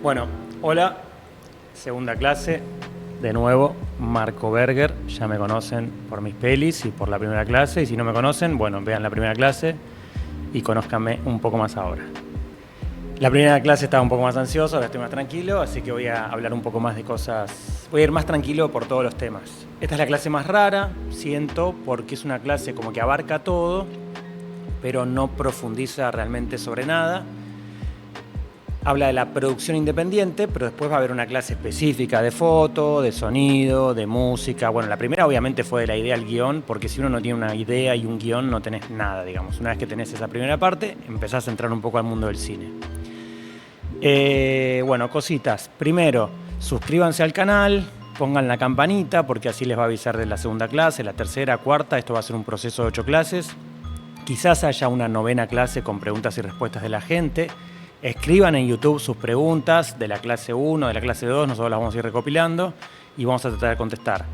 Bueno, hola, segunda clase, de nuevo, Marco Berger, ya me conocen por mis pelis y por la primera clase, y si no me conocen, bueno, vean la primera clase y conózcanme un poco más ahora. La primera clase estaba un poco más ansioso, ahora estoy más tranquilo, así que voy a hablar un poco más de cosas, voy a ir más tranquilo por todos los temas. Esta es la clase más rara, siento, porque es una clase como que abarca todo, pero no profundiza realmente sobre nada. Habla de la producción independiente, pero después va a haber una clase específica de foto, de sonido, de música. Bueno, la primera obviamente fue de la idea al guión, porque si uno no tiene una idea y un guión no tenés nada, digamos. Una vez que tenés esa primera parte, empezás a entrar un poco al mundo del cine. Bueno, cositas. Primero, suscríbanse al canal, pongan la campanita, porque así les va a avisar de la segunda clase, la tercera, cuarta. Esto va a ser un proceso de 8 clases. Quizás haya una 9ª clase con preguntas y respuestas de la gente. Escriban en YouTube sus preguntas de la clase 1, de la clase 2, nosotros las vamos a ir recopilando y vamos a tratar de contestar.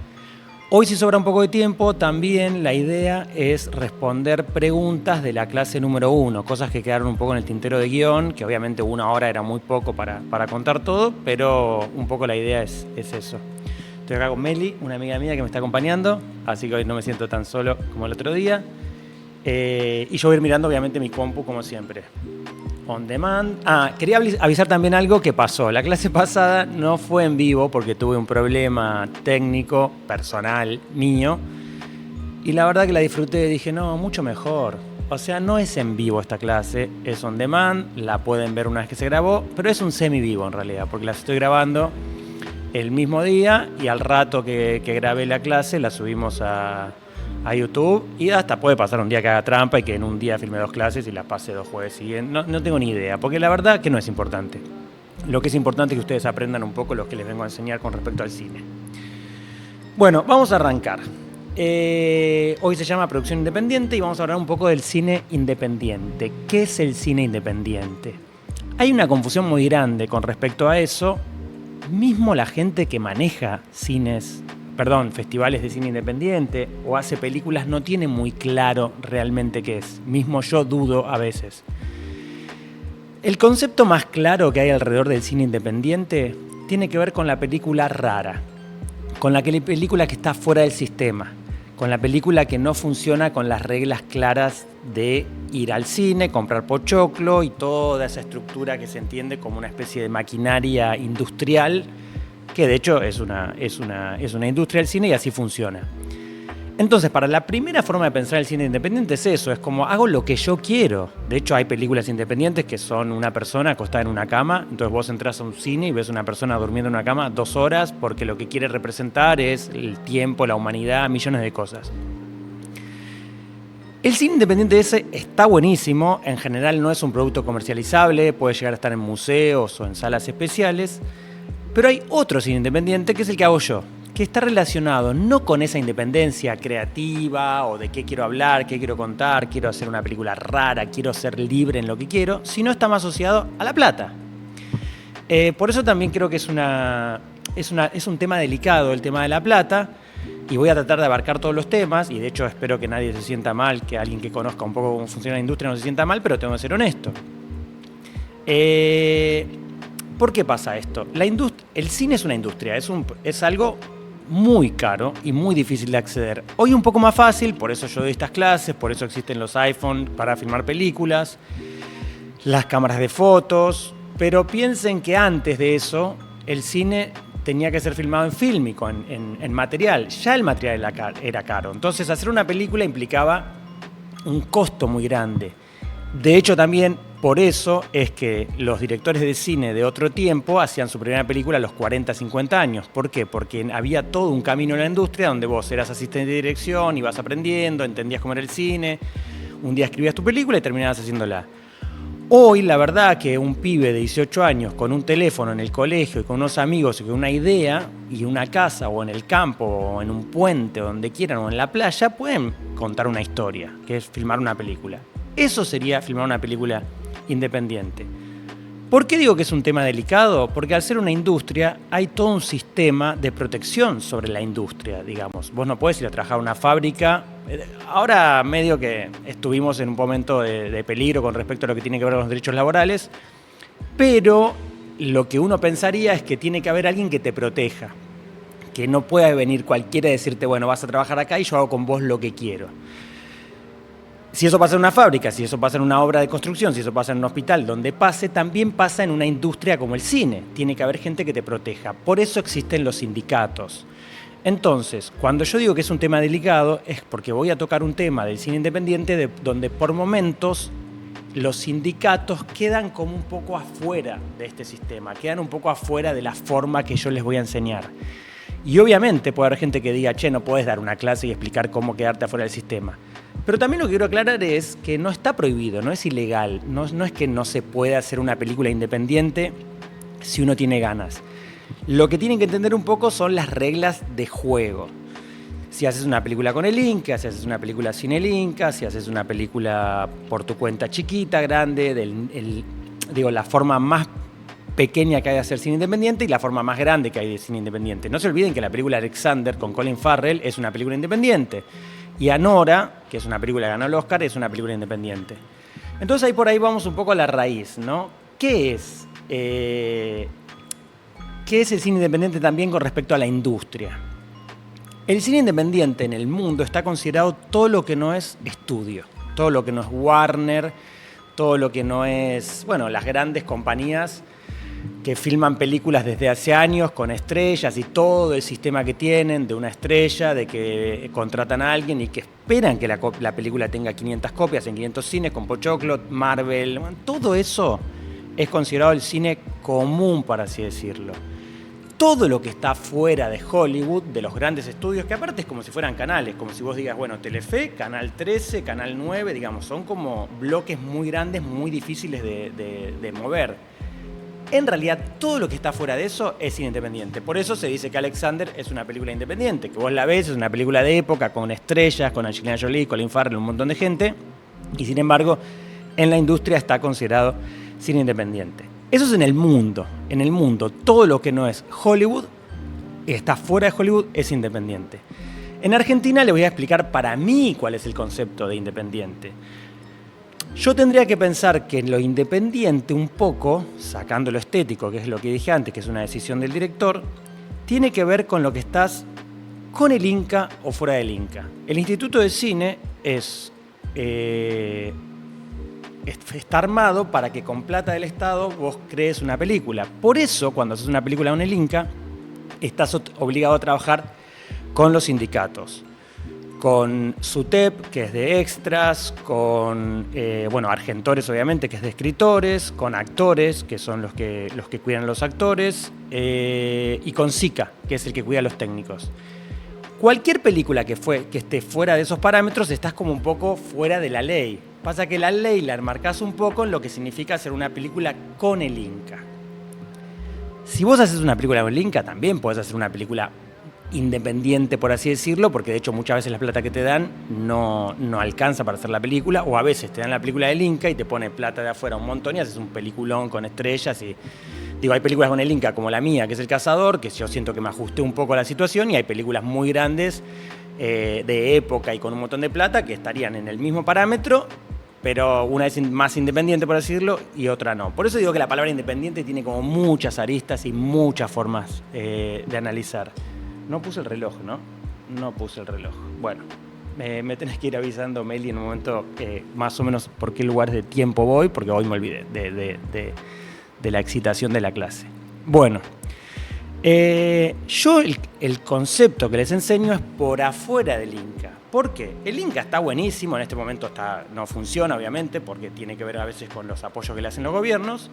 Hoy, si sobra un poco de tiempo, también la idea es responder preguntas de la clase número 1, cosas que quedaron un poco en el tintero de guión, que obviamente 1 hora era muy poco para contar todo, pero un poco la idea es eso. Estoy acá con Meli, una amiga mía que me está acompañando, así que hoy no me siento tan solo como el otro día. Y yo voy a ir mirando obviamente mi compu como siempre. On demand. Quería avisar también algo que pasó. La clase pasada no fue en vivo porque tuve un problema técnico, personal, mío. Y la verdad que la disfruté. Dije, no, mucho mejor. O sea, no es en vivo esta clase, es on demand. La pueden ver una vez que se grabó, pero es un semi-vivo en realidad, porque las estoy grabando el mismo día y al rato que grabé la clase la subimos a YouTube, y hasta puede pasar un día que haga trampa y que en un día filme 2 clases y las pase 2 jueves siguientes. No tengo ni idea, porque la verdad que no es importante. Lo que es importante es que ustedes aprendan un poco lo que les vengo a enseñar con respecto al cine. Bueno, vamos a arrancar. Hoy se llama Producción Independiente y vamos a hablar un poco del cine independiente. ¿Qué es el cine independiente? Hay una confusión muy grande con respecto a eso. Mismo la gente que maneja festivales de cine independiente o hace películas no tiene muy claro realmente qué es. Mismo yo dudo a veces. El concepto más claro que hay alrededor del cine independiente tiene que ver con la película rara, con la película que está fuera del sistema, con la película que no funciona con las reglas claras de ir al cine, comprar pochoclo y toda esa estructura que se entiende como una especie de maquinaria industrial, que de hecho es una industria del cine y así funciona. Entonces, para la primera forma de pensar el cine independiente es eso, es como hago lo que yo quiero. De hecho, hay películas independientes que son una persona acostada en una cama, entonces vos entras a un cine y ves una persona durmiendo en una cama 2 horas porque lo que quiere representar es el tiempo, la humanidad, millones de cosas. El cine independiente ese está buenísimo, en general no es un producto comercializable, puede llegar a estar en museos o en salas especiales. Pero hay otro cine independiente que es el que hago yo, que está relacionado no con esa independencia creativa o de qué quiero hablar, qué quiero contar, quiero hacer una película rara, quiero ser libre en lo que quiero, sino está más asociado a la plata. Por eso también creo que es un tema delicado el tema de la plata, y voy a tratar de abarcar todos los temas, y de hecho espero que nadie se sienta mal, que alguien que conozca un poco cómo funciona la industria no se sienta mal, pero tengo que ser honesto. ¿Por qué pasa esto? El cine es una industria, es algo muy caro y muy difícil de acceder. Hoy un poco más fácil, por eso yo doy estas clases, por eso existen los iPhone para filmar películas, las cámaras de fotos, pero piensen que antes de eso el cine tenía que ser filmado en fílmico, en material. Ya el material era caro, entonces hacer una película implicaba un costo muy grande. De hecho, también por eso es que los directores de cine de otro tiempo hacían su primera película a los 40, 50 años. ¿Por qué? Porque había todo un camino en la industria donde vos eras asistente de dirección, ibas aprendiendo, entendías cómo era el cine, un día escribías tu película y terminabas haciéndola. Hoy, la verdad que un pibe de 18 años con un teléfono en el colegio y con unos amigos y con una idea y una casa o en el campo o en un puente o donde quieran o en la playa pueden contar una historia, que es filmar una película. Eso sería filmar una película independiente. ¿Por qué digo que es un tema delicado? Porque al ser una industria hay todo un sistema de protección sobre la industria, digamos. Vos no podés ir a trabajar a una fábrica. Ahora medio que estuvimos en un momento de peligro con respecto a lo que tiene que ver con los derechos laborales, pero lo que uno pensaría es que tiene que haber alguien que te proteja, que no pueda venir cualquiera y decirte, bueno, vas a trabajar acá y yo hago con vos lo que quiero. Si eso pasa en una fábrica, si eso pasa en una obra de construcción, si eso pasa en un hospital, donde pase, también pasa en una industria como el cine. Tiene que haber gente que te proteja. Por eso existen los sindicatos. Entonces, cuando yo digo que es un tema delicado, es porque voy a tocar un tema del cine independiente donde por momentos los sindicatos quedan como un poco afuera de este sistema, quedan un poco afuera de la forma que yo les voy a enseñar. Y obviamente puede haber gente que diga, che, no podés dar una clase y explicar cómo quedarte afuera del sistema. Pero también lo que quiero aclarar es que no está prohibido, no es ilegal, no es que no se pueda hacer una película independiente si uno tiene ganas. Lo que tienen que entender un poco son las reglas de juego. Si haces una película con el Inca, si haces una película sin el Inca, si haces una película por tu cuenta chiquita, grande, la forma más pequeña que hay de hacer cine independiente y la forma más grande que hay de cine independiente. No se olviden que la película Alexander con Colin Farrell es una película independiente. Y Anora, que es una película que ganó el Oscar, es una película independiente. Entonces ahí por ahí vamos un poco a la raíz, ¿no? ¿Qué es el cine independiente también con respecto a la industria? El cine independiente en el mundo está considerado todo lo que no es estudio, todo lo que no es Warner, todo lo que no es, bueno, las grandes compañías que filman películas desde hace años con estrellas y todo el sistema que tienen de una estrella, de que contratan a alguien y que esperan que la película tenga 500 copias en 500 cines, con Pochoclo, Marvel, todo eso es considerado el cine común, por así decirlo. Todo lo que está fuera de Hollywood, de los grandes estudios, que aparte es como si fueran canales, como si vos digas, bueno, Telefe, Canal 13, Canal 9, digamos, son como bloques muy grandes, muy difíciles de mover. En realidad, todo lo que está fuera de eso es cine independiente. Por eso se dice que Alexander es una película independiente, que vos la ves, es una película de época, con estrellas, con Angelina Jolie, Colin Farrell, un montón de gente, y sin embargo, en la industria está considerado cine independiente. Eso es en el mundo. En el mundo, todo lo que no es Hollywood, está fuera de Hollywood, es independiente. En Argentina les voy a explicar para mí cuál es el concepto de independiente. Yo tendría que pensar que lo independiente un poco, sacando lo estético, que es lo que dije antes, que es una decisión del director, tiene que ver con lo que estás con el Inca o fuera del Inca. El Instituto de Cine está armado para que con plata del Estado vos crees una película. Por eso, cuando haces una película con el Inca, estás obligado a trabajar con los sindicatos. Con SUTEP, que es de extras, con Argentores, obviamente, que es de escritores, con actores, que son los que cuidan a los actores, y con SICA, que es el que cuida a los técnicos. Cualquier película que esté fuera de esos parámetros, estás como un poco fuera de la ley. Pasa que la ley la enmarcás un poco en lo que significa hacer una película con el Inca. Si vos haces una película con el Inca, también podés hacer una película independiente, por así decirlo, porque de hecho muchas veces la plata que te dan no alcanza para hacer la película, o a veces te dan la película del Inca y te pone plata de afuera un montón y haces un peliculón con estrellas. Y digo, hay películas con el Inca como la mía, que es El Cazador, que yo siento que me ajusté un poco a la situación, y hay películas muy grandes de época y con un montón de plata que estarían en el mismo parámetro, pero una es más independiente, por decirlo, y otra no. Por eso digo que la palabra independiente tiene como muchas aristas y muchas formas de analizar. No puse el reloj, ¿no? No puse el reloj. Bueno, me tenés que ir avisando, Meli, en un momento más o menos por qué lugares de tiempo voy, porque hoy me olvidé de la excitación de la clase. Bueno, yo el concepto que les enseño es por afuera del Inca. ¿Por qué? El Inca está buenísimo, en este momento no funciona, obviamente, porque tiene que ver a veces con los apoyos que le hacen los gobiernos.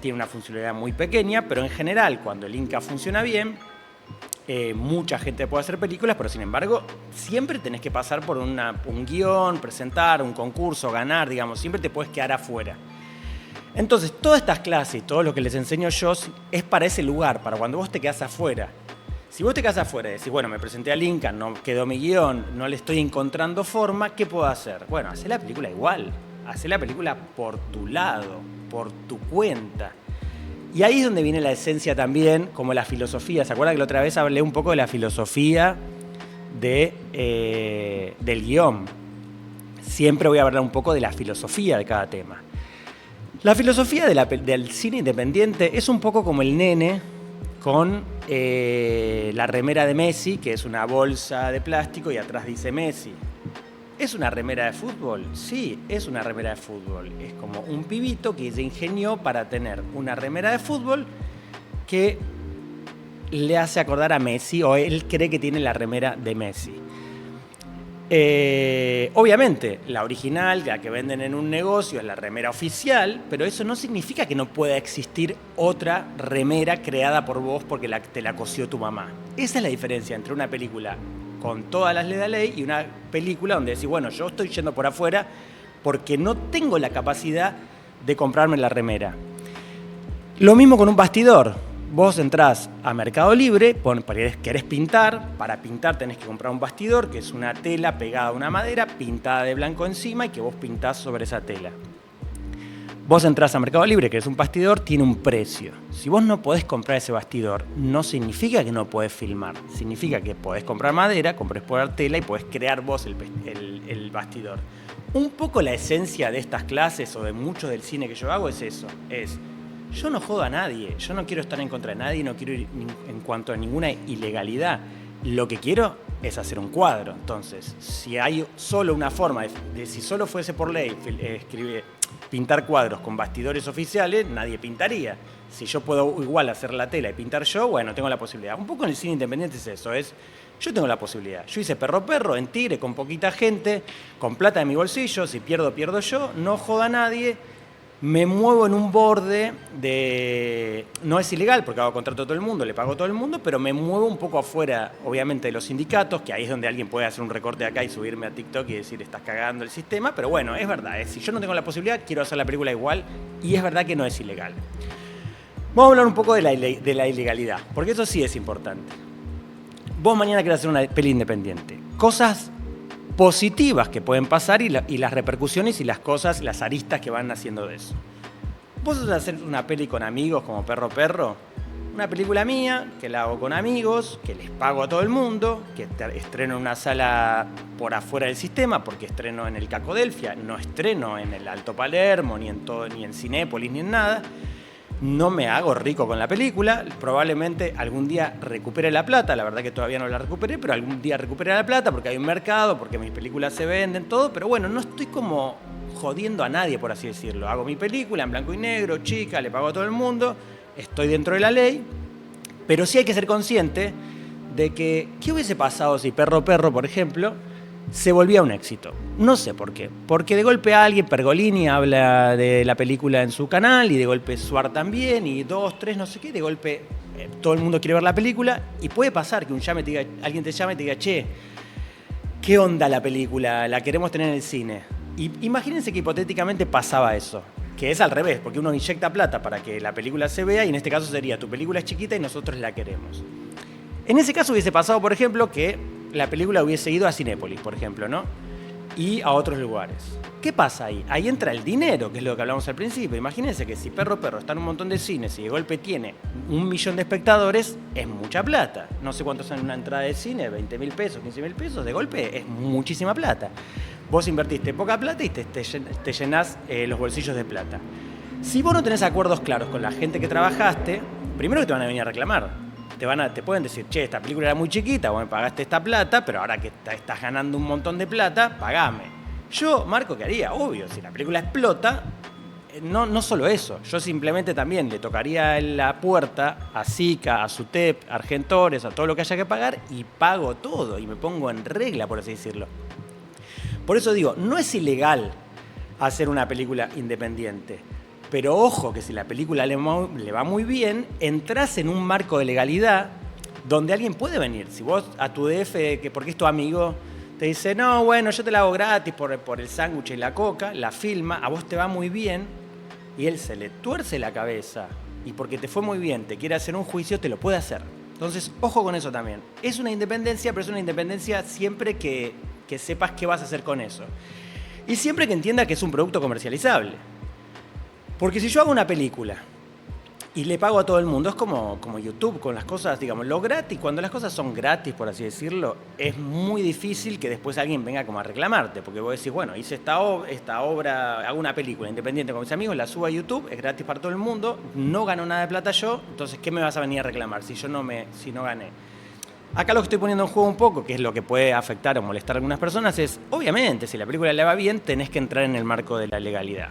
Tiene una funcionalidad muy pequeña, pero en general, cuando el Inca funciona bien, mucha gente puede hacer películas, pero sin embargo siempre tenés que pasar por un guión, presentar un concurso, ganar, digamos, siempre te puedes quedar afuera. Entonces todas estas clases y todo lo que les enseño yo es para ese lugar, para cuando vos te quedás afuera. Si vos te quedás afuera y decís, bueno, me presenté al Inca, no quedó mi guión, no le estoy encontrando forma, ¿qué puedo hacer? Bueno, hacé la película igual, hacé la película por tu lado, por tu cuenta. Y ahí es donde viene la esencia también, como la filosofía. ¿Se acuerdan que la otra vez hablé un poco de la filosofía del guión? Siempre voy a hablar un poco de la filosofía de cada tema. La filosofía del cine independiente es un poco como el nene con la remera de Messi, que es una bolsa de plástico y atrás dice Messi. ¿Es una remera de fútbol? Sí, es una remera de fútbol. Es como un pibito que se ingenió para tener una remera de fútbol que le hace acordar a Messi, o él cree que tiene la remera de Messi. Obviamente, la original, la que venden en un negocio, es la remera oficial, pero eso no significa que no pueda existir otra remera creada por vos porque te la cosió tu mamá. Esa es la diferencia entre una película con todas las leyes de la ley y una película donde decís, bueno, yo estoy yendo por afuera porque no tengo la capacidad de comprarme la remera. Lo mismo con un bastidor. Vos entrás a Mercado Libre, querés pintar, para pintar tenés que comprar un bastidor, que es una tela pegada a una madera, pintada de blanco encima y que vos pintás sobre esa tela. Vos entrás a Mercado Libre, que es un bastidor, tiene un precio. Si vos no podés comprar ese bastidor, no significa que no podés filmar. Significa que podés comprar madera, podés poner tela y podés crear vos el bastidor. Un poco la esencia de estas clases o de mucho del cine que yo hago es eso, yo no jodo a nadie, yo no quiero estar en contra de nadie, no quiero ir en cuanto a ninguna ilegalidad. Lo que quiero es hacer un cuadro. Entonces, si hay solo una forma si solo fuese por ley pintar cuadros con bastidores oficiales, nadie pintaría. Si yo puedo igual hacer la tela y pintar yo, bueno, tengo la posibilidad. Un poco en el cine independiente es eso, yo tengo la posibilidad. Yo hice Perro en Tigre con poquita gente, con plata de mi bolsillo, si pierdo, pierdo yo, no jodo a nadie. Me muevo en un borde de... No es ilegal porque hago contrato a todo el mundo, le pago a todo el mundo, pero me muevo un poco afuera, obviamente, de los sindicatos, que ahí es donde alguien puede hacer un recorte de acá y subirme a TikTok y decir, estás cagando el sistema, pero bueno, es verdad, si yo no tengo la posibilidad, quiero hacer la película igual, y es verdad que no es ilegal. Vamos a hablar un poco de la ilegalidad, porque eso sí es importante. Vos mañana querés hacer una peli independiente. Cosas positivas que pueden pasar y las repercusiones y las cosas, las aristas que van haciendo de eso. Vos vas a hacer una peli con amigos como Perro, una película mía que la hago con amigos, que les pago a todo el mundo, que estreno en una sala por afuera del sistema, porque estreno en el Cacodelfia, no estreno en el Alto Palermo, ni en Cinépolis, ni en nada. No me hago rico con la película, probablemente algún día recupere la plata, la verdad que todavía no la recuperé, pero algún día recupere la plata porque hay un mercado, porque mis películas se venden, todo, pero bueno, no estoy como jodiendo a nadie, por así decirlo. Hago mi película en blanco y negro, chica, le pago a todo el mundo, estoy dentro de la ley, pero sí hay que ser consciente de que, ¿qué hubiese pasado si Perro, por ejemplo, se volvía un éxito? No sé por qué. Porque de golpe alguien, Pergolini, habla de la película en su canal y de golpe Suar también y 2, 3, no sé qué, de golpe todo el mundo quiere ver la película y puede pasar que alguien te llame y te diga, che, ¿qué onda la película? La queremos tener en el cine. Y imagínense que hipotéticamente pasaba eso, que es al revés, porque uno inyecta plata para que la película se vea y en este caso sería, tu película es chiquita y nosotros la queremos. En ese caso hubiese pasado, por ejemplo, que la película hubiese ido a Cinépolis, por ejemplo, ¿no? Y a otros lugares. ¿Qué pasa ahí? Ahí entra el dinero, que es lo que hablamos al principio. Imagínense que si Perro está en un montón de cines y de golpe tiene 1 millón de espectadores, es mucha plata. No sé cuánto sale una entrada de cine, 20.000 pesos, 15.000 pesos, de golpe es muchísima plata. Vos invertiste poca plata y te llenás los bolsillos de plata. Si vos no tenés acuerdos claros con la gente que trabajaste, primero que te van a venir a reclamar. Te pueden decir, che, esta película era muy chiquita, vos me pagaste esta plata, pero ahora que estás ganando un montón de plata, pagame. Yo, Marco, ¿qué haría? Obvio, si la película explota, no solo eso, yo simplemente también le tocaría la puerta a Sica, a SUTEP, a Argentores, a todo lo que haya que pagar y pago todo y me pongo en regla, por así decirlo. Por eso digo, no es ilegal hacer una película independiente. Pero ojo, que si la película le va muy bien, entras en un marco de legalidad donde alguien puede venir. Si vos a tu DF, que porque es tu amigo, te dice, no, bueno, yo te la hago gratis por el sándwich y la coca, la filma, a vos te va muy bien, y él se le tuerce la cabeza, y porque te fue muy bien, te quiere hacer un juicio, te lo puede hacer. Entonces, ojo con eso también. Es una independencia, pero es una independencia siempre que sepas qué vas a hacer con eso. Y siempre que entiendas que es un producto comercializable. Porque si yo hago una película y le pago a todo el mundo. Es como YouTube con las cosas, digamos, lo gratis. Cuando las cosas son gratis, por así decirlo, es muy difícil que después alguien venga como a reclamarte. Porque vos decís, bueno, hice esta obra, hago una película independiente con mis amigos, la subo a YouTube, es gratis para todo el mundo, no gano nada de plata yo, entonces, ¿qué me vas a venir a reclamar si no gané? Acá lo que estoy poniendo en juego un poco, que es lo que puede afectar o molestar a algunas personas, es, obviamente, si la película le va bien, tenés que entrar en el marco de la legalidad.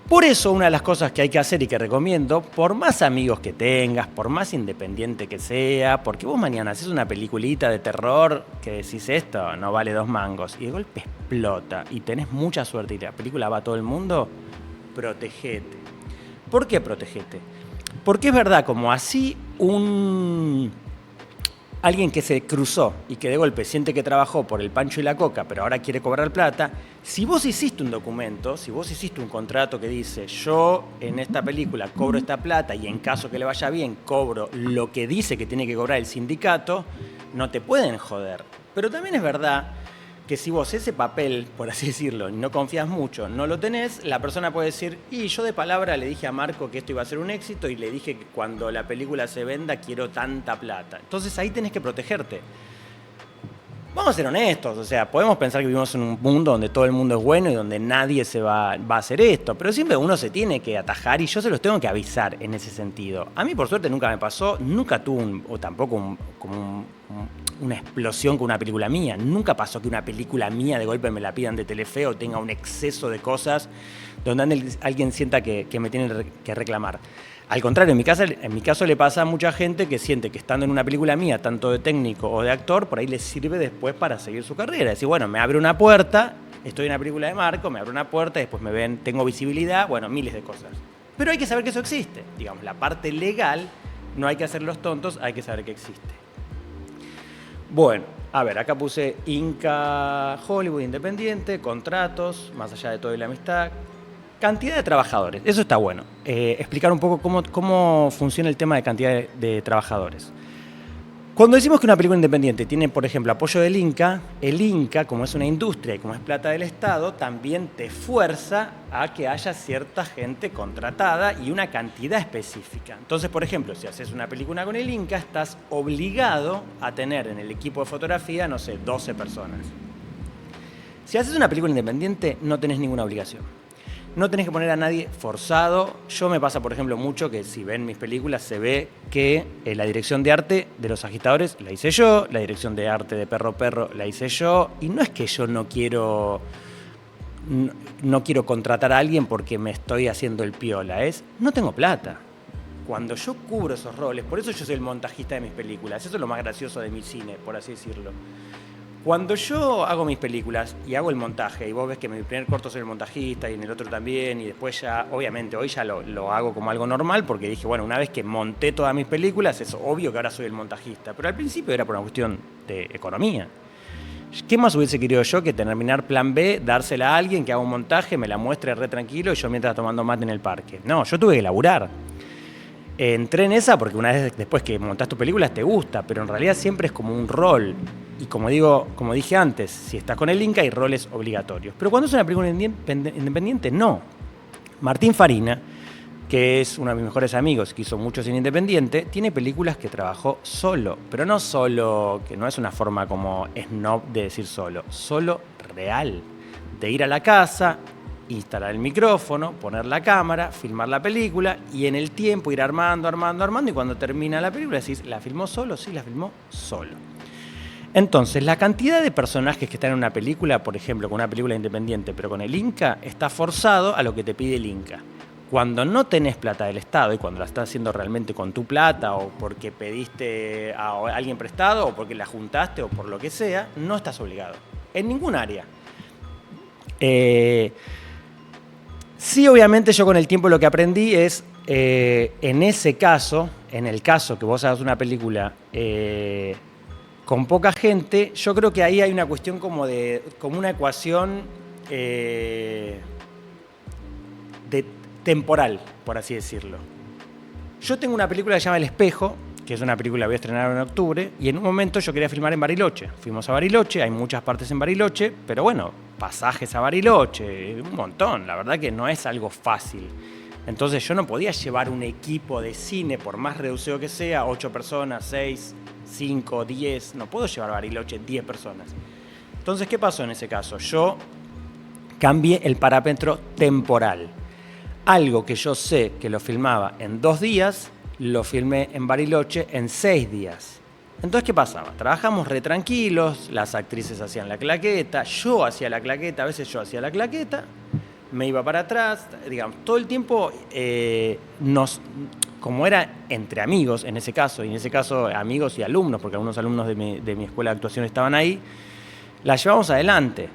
Por eso una de las cosas que hay que hacer y que recomiendo, por más amigos que tengas, por más independiente que sea, porque vos mañana haces una peliculita de terror que decís esto no vale 2 mangos y de golpe explota y tenés mucha suerte y la película va a todo el mundo, protegete. ¿Por qué protegete? Porque es verdad, como así alguien que se cruzó y que de golpe siente que trabajó por el pancho y la coca, pero ahora quiere cobrar plata, si vos hiciste un documento, si vos hiciste un contrato que dice yo en esta película cobro esta plata y en caso que le vaya bien cobro lo que dice que tiene que cobrar el sindicato, no te pueden joder. Pero también es verdad que si vos ese papel, por así decirlo, no confías mucho, no lo tenés, la persona puede decir, y yo de palabra le dije a Marco que esto iba a ser un éxito y le dije que cuando la película se venda quiero tanta plata. Entonces ahí tenés que protegerte. Vamos a ser honestos, o sea, podemos pensar que vivimos en un mundo donde todo el mundo es bueno y donde nadie se va a hacer esto, pero siempre uno se tiene que atajar y yo se los tengo que avisar en ese sentido. A mí por suerte nunca me pasó, nunca tuve una explosión con una película mía. Nunca pasó que una película mía de golpe me la pidan de Telefe o tenga un exceso de cosas donde alguien sienta que me tiene que reclamar. Al contrario, en mi caso le pasa a mucha gente que siente que estando en una película mía, tanto de técnico o de actor, por ahí les sirve después para seguir su carrera. Es decir, bueno, me abre una puerta, estoy en una película de Marco, me abre una puerta, después me ven, tengo visibilidad, bueno, miles de cosas. Pero hay que saber que eso existe. Digamos, la parte legal, no hay que hacer los tontos, hay que saber que existe. Bueno, a ver, acá puse Inca Hollywood independiente, contratos, más allá de todo y la amistad, cantidad de trabajadores, eso está bueno. Explicar un poco cómo funciona el tema de cantidad de trabajadores. Cuando decimos que una película independiente tiene, por ejemplo, apoyo del Inca, el Inca, como es una industria y como es plata del Estado, también te fuerza a que haya cierta gente contratada y una cantidad específica. Entonces, por ejemplo, si haces una película con el Inca, estás obligado a tener en el equipo de fotografía, no sé, 12 personas. Si haces una película independiente, no tenés ninguna obligación. No tenés que poner a nadie forzado. Yo me pasa, por ejemplo, mucho que si ven mis películas se ve que la dirección de arte de Los Agitadores la hice yo, la dirección de arte de Perro Perro la hice yo, y no es que yo no quiero contratar a alguien porque me estoy haciendo el piola, no tengo plata. Cuando yo cubro esos roles, por eso yo soy el montajista de mis películas, eso es lo más gracioso de mi cine, por así decirlo. Cuando yo hago mis películas y hago el montaje, y vos ves que en mi primer corto soy el montajista y en el otro también, y después ya, obviamente, hoy ya lo hago como algo normal, porque dije, bueno, una vez que monté todas mis películas, es obvio que ahora soy el montajista. Pero al principio era por una cuestión de economía. ¿Qué más hubiese querido yo que terminar plan B, dársela a alguien que haga un montaje, me la muestre re tranquilo y yo mientras tomando mate en el parque? No, yo tuve que laburar. Entré en esa porque una vez después que montás tus películas te gusta, pero en realidad siempre es como un rol. Y como dije antes, si estás con el Inca hay roles obligatorios. Pero cuando es una película independiente, no. Martín Farina, que es uno de mis mejores amigos, que hizo mucho cine independiente, tiene películas que trabajó solo. Pero no solo, que no es una forma como snob de decir solo real. De ir a la casa, instalar el micrófono, poner la cámara, filmar la película y en el tiempo ir armando y cuando termina la película decís, ¿la filmó solo? Sí, la filmó solo. Entonces, la cantidad de personajes que están en una película, por ejemplo, con una película independiente, pero con el Inca, está forzado a lo que te pide el Inca. Cuando no tenés plata del Estado y cuando la estás haciendo realmente con tu plata o porque pediste a alguien prestado o porque la juntaste o por lo que sea, no estás obligado. En ningún área. Sí, obviamente yo con el tiempo lo que aprendí es, en ese caso, en el caso que vos hagas una película con poca gente, yo creo que ahí hay una cuestión como una ecuación temporal, por así decirlo. Yo tengo una película que se llama El Espejo, que es una película que voy a estrenar en octubre, y en un momento yo quería filmar en Bariloche. Fuimos a Bariloche, hay muchas partes en Bariloche, pero bueno, pasajes a Bariloche, un montón. La verdad que no es algo fácil. Entonces yo no podía llevar un equipo de cine, por más reducido que sea, 8 personas, 6, 5, 10, no puedo llevar Bariloche 10 personas. Entonces, ¿qué pasó en ese caso? Yo cambié el parámetro temporal. Algo que yo sé que lo filmaba en 2 días, lo filmé en Bariloche en 6 días. Entonces, ¿qué pasaba? Trabajamos re tranquilos, las actrices hacían la claqueta, yo hacía la claqueta, a veces yo hacía la claqueta, me iba para atrás, digamos, todo el tiempo como era entre amigos en ese caso, y en ese caso amigos y alumnos, porque algunos alumnos de mi escuela de actuación estaban ahí, la llevamos adelante.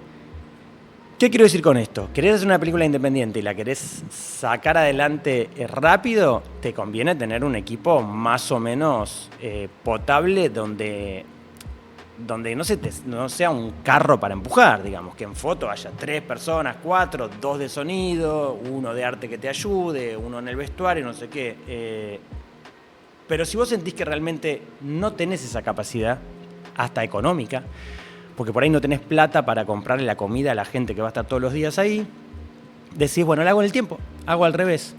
¿Qué quiero decir con esto? ¿Querés hacer una película independiente y la querés sacar adelante rápido? Te conviene tener un equipo más o menos potable donde no sea un carro para empujar, digamos, que en foto haya 3 personas, 4, 2 de sonido, 1 de arte que te ayude, 1 en el vestuario, no sé qué. Pero si vos sentís que realmente no tenés esa capacidad, hasta económica, porque por ahí no tenés plata para comprarle la comida a la gente que va a estar todos los días ahí, decís, bueno, la hago en el tiempo, hago al revés.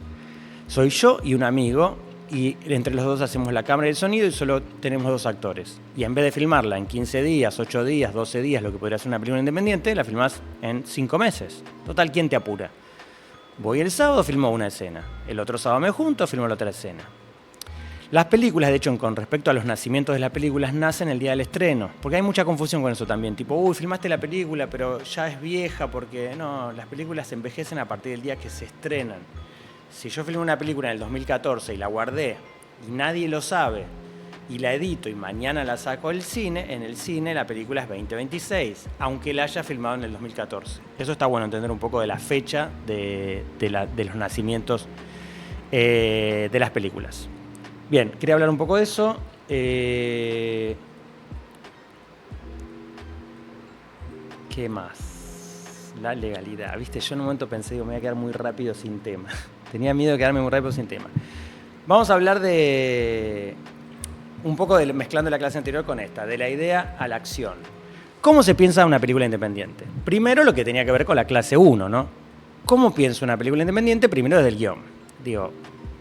Soy yo y un amigo, y entre los dos hacemos la cámara y el sonido y solo tenemos 2 actores. Y en vez de filmarla en 15 días, 8 días, 12 días, lo que podría ser una película independiente, la filmás en 5 meses. Total, ¿quién te apura? Voy el sábado, filmo una escena. El otro sábado me junto, filmo la otra escena. Las películas, de hecho, con respecto a los nacimientos de las películas, nacen el día del estreno. Porque hay mucha confusión con eso también. Tipo, filmaste la película, pero ya es vieja porque... No, las películas envejecen a partir del día que se estrenan. Si yo filmé una película en el 2014 y la guardé y nadie lo sabe y la edito y mañana la saco al cine, en el cine la película es 2026, aunque la haya filmado en el 2014. Eso está bueno entender un poco de la fecha de los nacimientos de las películas. Bien, quería hablar un poco de eso. ¿Qué más? La legalidad. Viste, yo en un momento pensé que me voy a quedar muy rápido sin tema. Tenía miedo de quedarme muy rápido sin tema. Vamos a hablar de un poco mezclando la clase anterior con esta, de la idea a la acción. ¿Cómo se piensa una película independiente? Primero lo que tenía que ver con la clase 1, ¿no? ¿Cómo pienso una película independiente? Primero desde el guión. Digo,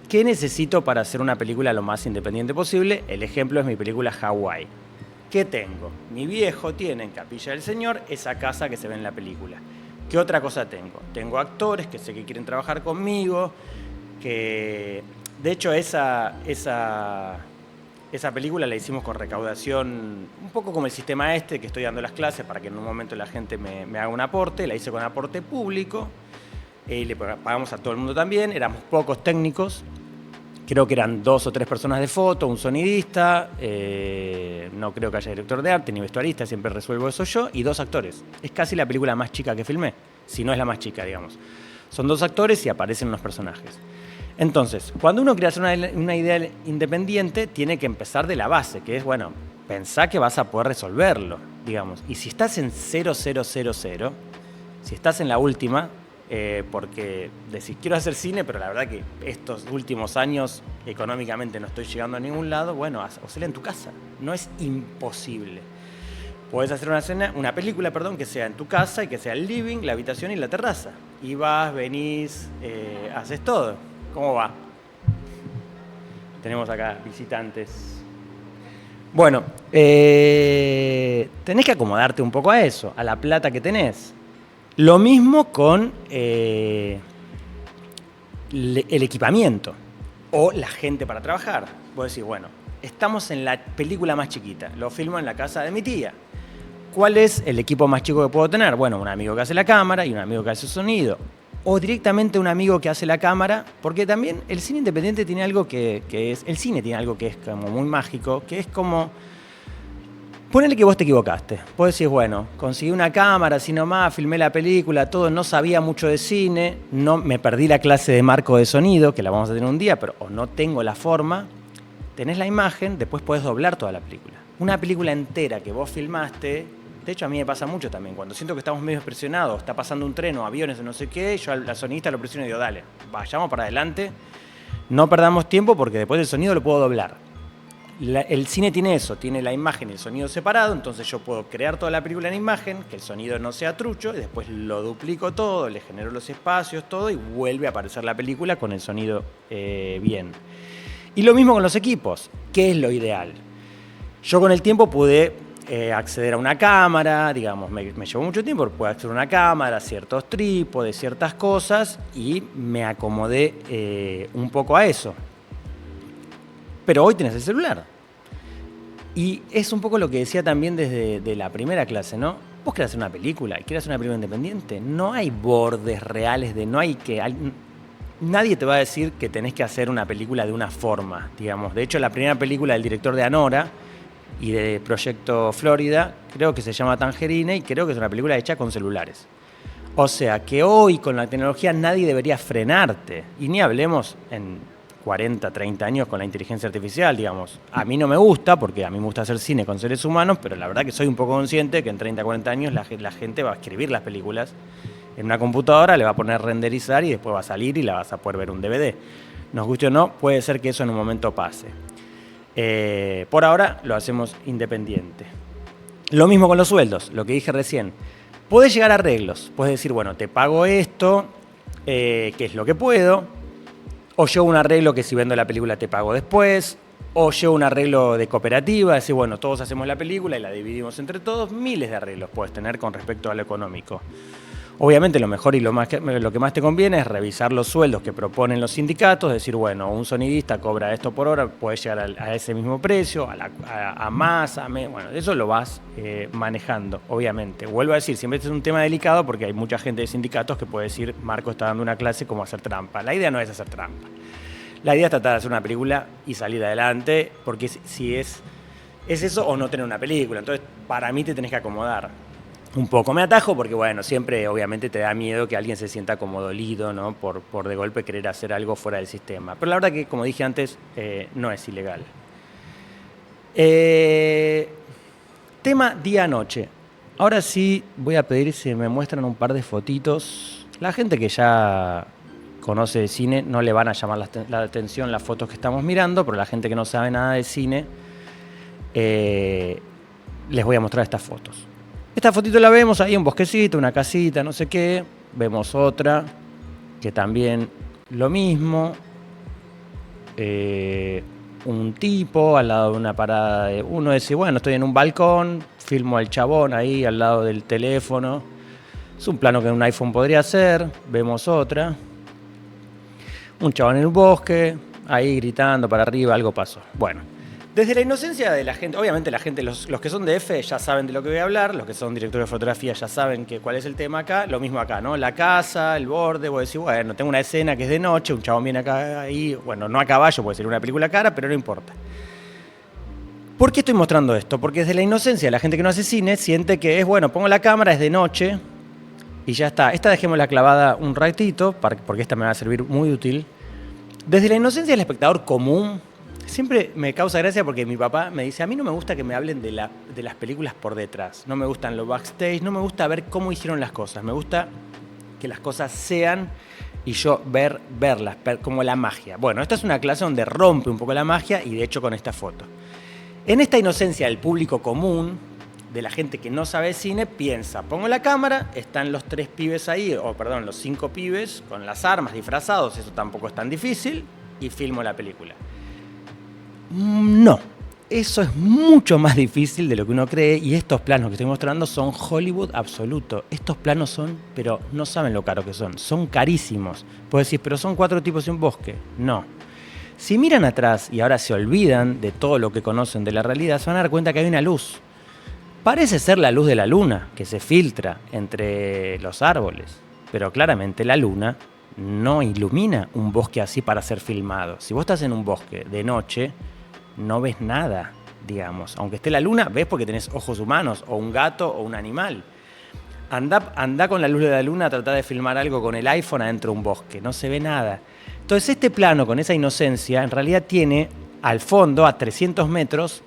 ¿qué necesito para hacer una película lo más independiente posible? El ejemplo es mi película Hawái. ¿Qué tengo? Mi viejo tiene en Capilla del Señor esa casa que se ve en la película. ¿Qué otra cosa tengo? Tengo actores que sé que quieren trabajar conmigo, que de hecho esa película la hicimos con recaudación, un poco como el sistema que estoy dando las clases para que en un momento la gente me haga un aporte, la hice con aporte público, y le pagamos a todo el mundo también, éramos pocos técnicos, creo que eran 2 o 3 personas de foto, un sonidista, no creo que haya director de arte ni vestuarista, siempre resuelvo eso yo, y 2 actores. Es casi la película más chica que filmé, si no es la más chica, digamos. Son 2 actores y aparecen unos personajes. Entonces, cuando uno quiere hacer una idea independiente, tiene que empezar de la base, que es, bueno, pensá que vas a poder resolverlo, digamos. Y si estás en 0000, si estás en la última, porque decís, quiero hacer cine, pero la verdad que estos últimos años económicamente no estoy llegando a ningún lado, bueno, hacela en tu casa, no es imposible. Podés hacer una película, que sea en tu casa y que sea el living, la habitación y la terraza. Y vas, venís, haces todo. ¿Cómo va? Tenemos acá visitantes. Bueno, tenés que acomodarte un poco a eso, a la plata que tenés. Lo mismo con el equipamiento o la gente para trabajar. Vos decís, bueno, estamos en la película más chiquita, lo filmo en la casa de mi tía. ¿Cuál es el equipo más chico que puedo tener? Bueno, un amigo que hace la cámara y un amigo que hace sonido. O directamente un amigo que hace la cámara, porque también el cine independiente tiene algo que es... El cine tiene algo que es como muy mágico, que es como... Ponele que vos te equivocaste. Vos decís, bueno, conseguí una cámara, así nomás, filmé la película, todo, no sabía mucho de cine, no me perdí la clase de marco de sonido, que la vamos a tener un día, pero o no tengo la forma. Tenés la imagen, después podés doblar toda la película. Una película entera que vos filmaste, de hecho a mí me pasa mucho también, cuando siento que estamos medio presionados, está pasando un tren o aviones o no sé qué, yo al sonidista lo presiono y digo, dale, vayamos para adelante, no perdamos tiempo porque después el sonido lo puedo doblar. El cine tiene eso, tiene la imagen y el sonido separado, entonces yo puedo crear toda la película en imagen, que el sonido no sea trucho, y después lo duplico todo, le genero los espacios, todo, y vuelve a aparecer la película con el sonido bien. Y lo mismo con los equipos, ¿qué es lo ideal? Yo con el tiempo pude acceder a una cámara, digamos, me llevó mucho tiempo, pero pude acceder a una cámara, ciertos trípodes, ciertas cosas, y me acomodé un poco a eso. Pero hoy tenés el celular. Y es un poco lo que decía también desde la primera clase, ¿no? Vos querés hacer una película y querés hacer una película independiente, no hay bordes reales nadie te va a decir que tenés que hacer una película de una forma, digamos. De hecho, la primera película del director de Anora y de Proyecto Florida, creo que se llama Tangerine y creo que es una película hecha con celulares. O sea, que hoy con la tecnología nadie debería frenarte. Y ni hablemos en 40, 30 años con la inteligencia artificial, digamos. A mí no me gusta, porque a mí me gusta hacer cine con seres humanos, pero la verdad que soy un poco consciente que en 30, 40 años la gente va a escribir las películas en una computadora, le va a poner renderizar y después va a salir y la vas a poder ver un DVD. Nos guste o no, puede ser que eso en un momento pase. Por ahora lo hacemos independiente. Lo mismo con los sueldos, lo que dije recién. Podés llegar a arreglos, podés decir, bueno, te pago esto, que es lo que puedo, o llevo un arreglo que si vendo la película te pago después, o llevo un arreglo de cooperativa, decir, bueno, todos hacemos la película y la dividimos entre todos. Miles de arreglos puedes tener con respecto a lo económico. Obviamente lo mejor y lo que más te conviene es revisar los sueldos que proponen los sindicatos, decir, bueno, un sonidista cobra esto por hora, puede llegar a ese mismo precio, a más, a menos. Bueno, eso lo vas manejando, obviamente. Vuelvo a decir, siempre es un tema delicado porque hay mucha gente de sindicatos que puede decir, Marco está dando una clase como hacer trampa. La idea no es hacer trampa. La idea es tratar de hacer una película y salir adelante, porque si es eso o no tener una película. Entonces, para mí te tenés que acomodar un poco. Me atajo porque, bueno, siempre obviamente te da miedo que alguien se sienta como dolido, ¿no? Por de golpe querer hacer algo fuera del sistema. Pero la verdad que, como dije antes, no es ilegal. Tema día-noche. Ahora sí voy a pedir si me muestran un par de fotitos. La gente que ya conoce de cine no le van a llamar la atención las fotos que estamos mirando, pero la gente que no sabe nada de cine, les voy a mostrar estas fotos. Esta fotito la vemos ahí, un bosquecito, una casita, no sé qué. Vemos otra, que también lo mismo. Un tipo al lado de una parada de... Uno dice, bueno, estoy en un balcón, filmo al chabón ahí al lado del teléfono. Es un plano que un iPhone podría hacer. Vemos otra. Un chabón en un bosque, ahí gritando para arriba, algo pasó. Bueno. Desde la inocencia de la gente, obviamente la gente, los que son de F ya saben de lo que voy a hablar, los que son directores de fotografía ya saben cuál es el tema acá, lo mismo acá, ¿no? La casa, el borde, vos decís, bueno, tengo una escena que es de noche, un chabón viene acá ahí, bueno, no a caballo, puede ser una película cara, pero no importa. ¿Por qué estoy mostrando esto? Porque desde la inocencia de la gente que no hace cine siente que es, bueno, pongo la cámara, es de noche y ya está. Esta dejémosla clavada un ratito, porque esta me va a servir muy útil. Desde la inocencia del espectador común, siempre me causa gracia porque mi papá me dice, a mí no me gusta que me hablen de las películas por detrás, no me gustan los backstage, no me gusta ver cómo hicieron las cosas, me gusta que las cosas sean y yo verlas, como la magia. Bueno, esta es una clase donde rompe un poco la magia y de hecho con esta foto. En esta inocencia del público común, de la gente que no sabe cine, piensa, pongo la cámara, están los 3 pibes ahí, los 5 pibes con las armas disfrazados, eso tampoco es tan difícil, y filmo la película. No, eso es mucho más difícil de lo que uno cree y estos planos que estoy mostrando son Hollywood absoluto. Estos planos son, pero no saben lo caro que son carísimos. Puedes decir, pero son 4 tipos en un bosque. No. Si miran atrás y ahora se olvidan de todo lo que conocen de la realidad, se van a dar cuenta que hay una luz. Parece ser la luz de la luna que se filtra entre los árboles, pero claramente la luna no ilumina un bosque así para ser filmado. Si vos estás en un bosque de noche, no ves nada, digamos. Aunque esté la luna, ves porque tenés ojos humanos, o un gato, o un animal. Andá con la luz de la luna a tratar de filmar algo con el iPhone adentro de un bosque, no se ve nada. Entonces este plano, con esa inocencia, en realidad tiene al fondo, a 300 metros,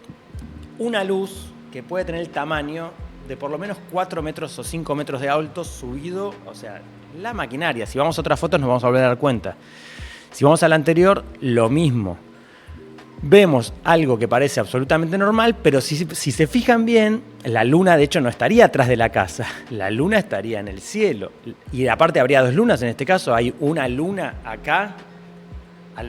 una luz que puede tener el tamaño de por lo menos 4 metros o 5 metros de alto subido, o sea, la maquinaria. Si vamos a otras fotos nos vamos a volver a dar cuenta. Si vamos a la anterior, lo mismo. vemos algo que parece absolutamente normal, pero si se fijan bien, la luna de hecho no estaría atrás de la casa, la luna estaría en el cielo. Y aparte habría dos lunas en este caso, hay una luna acá,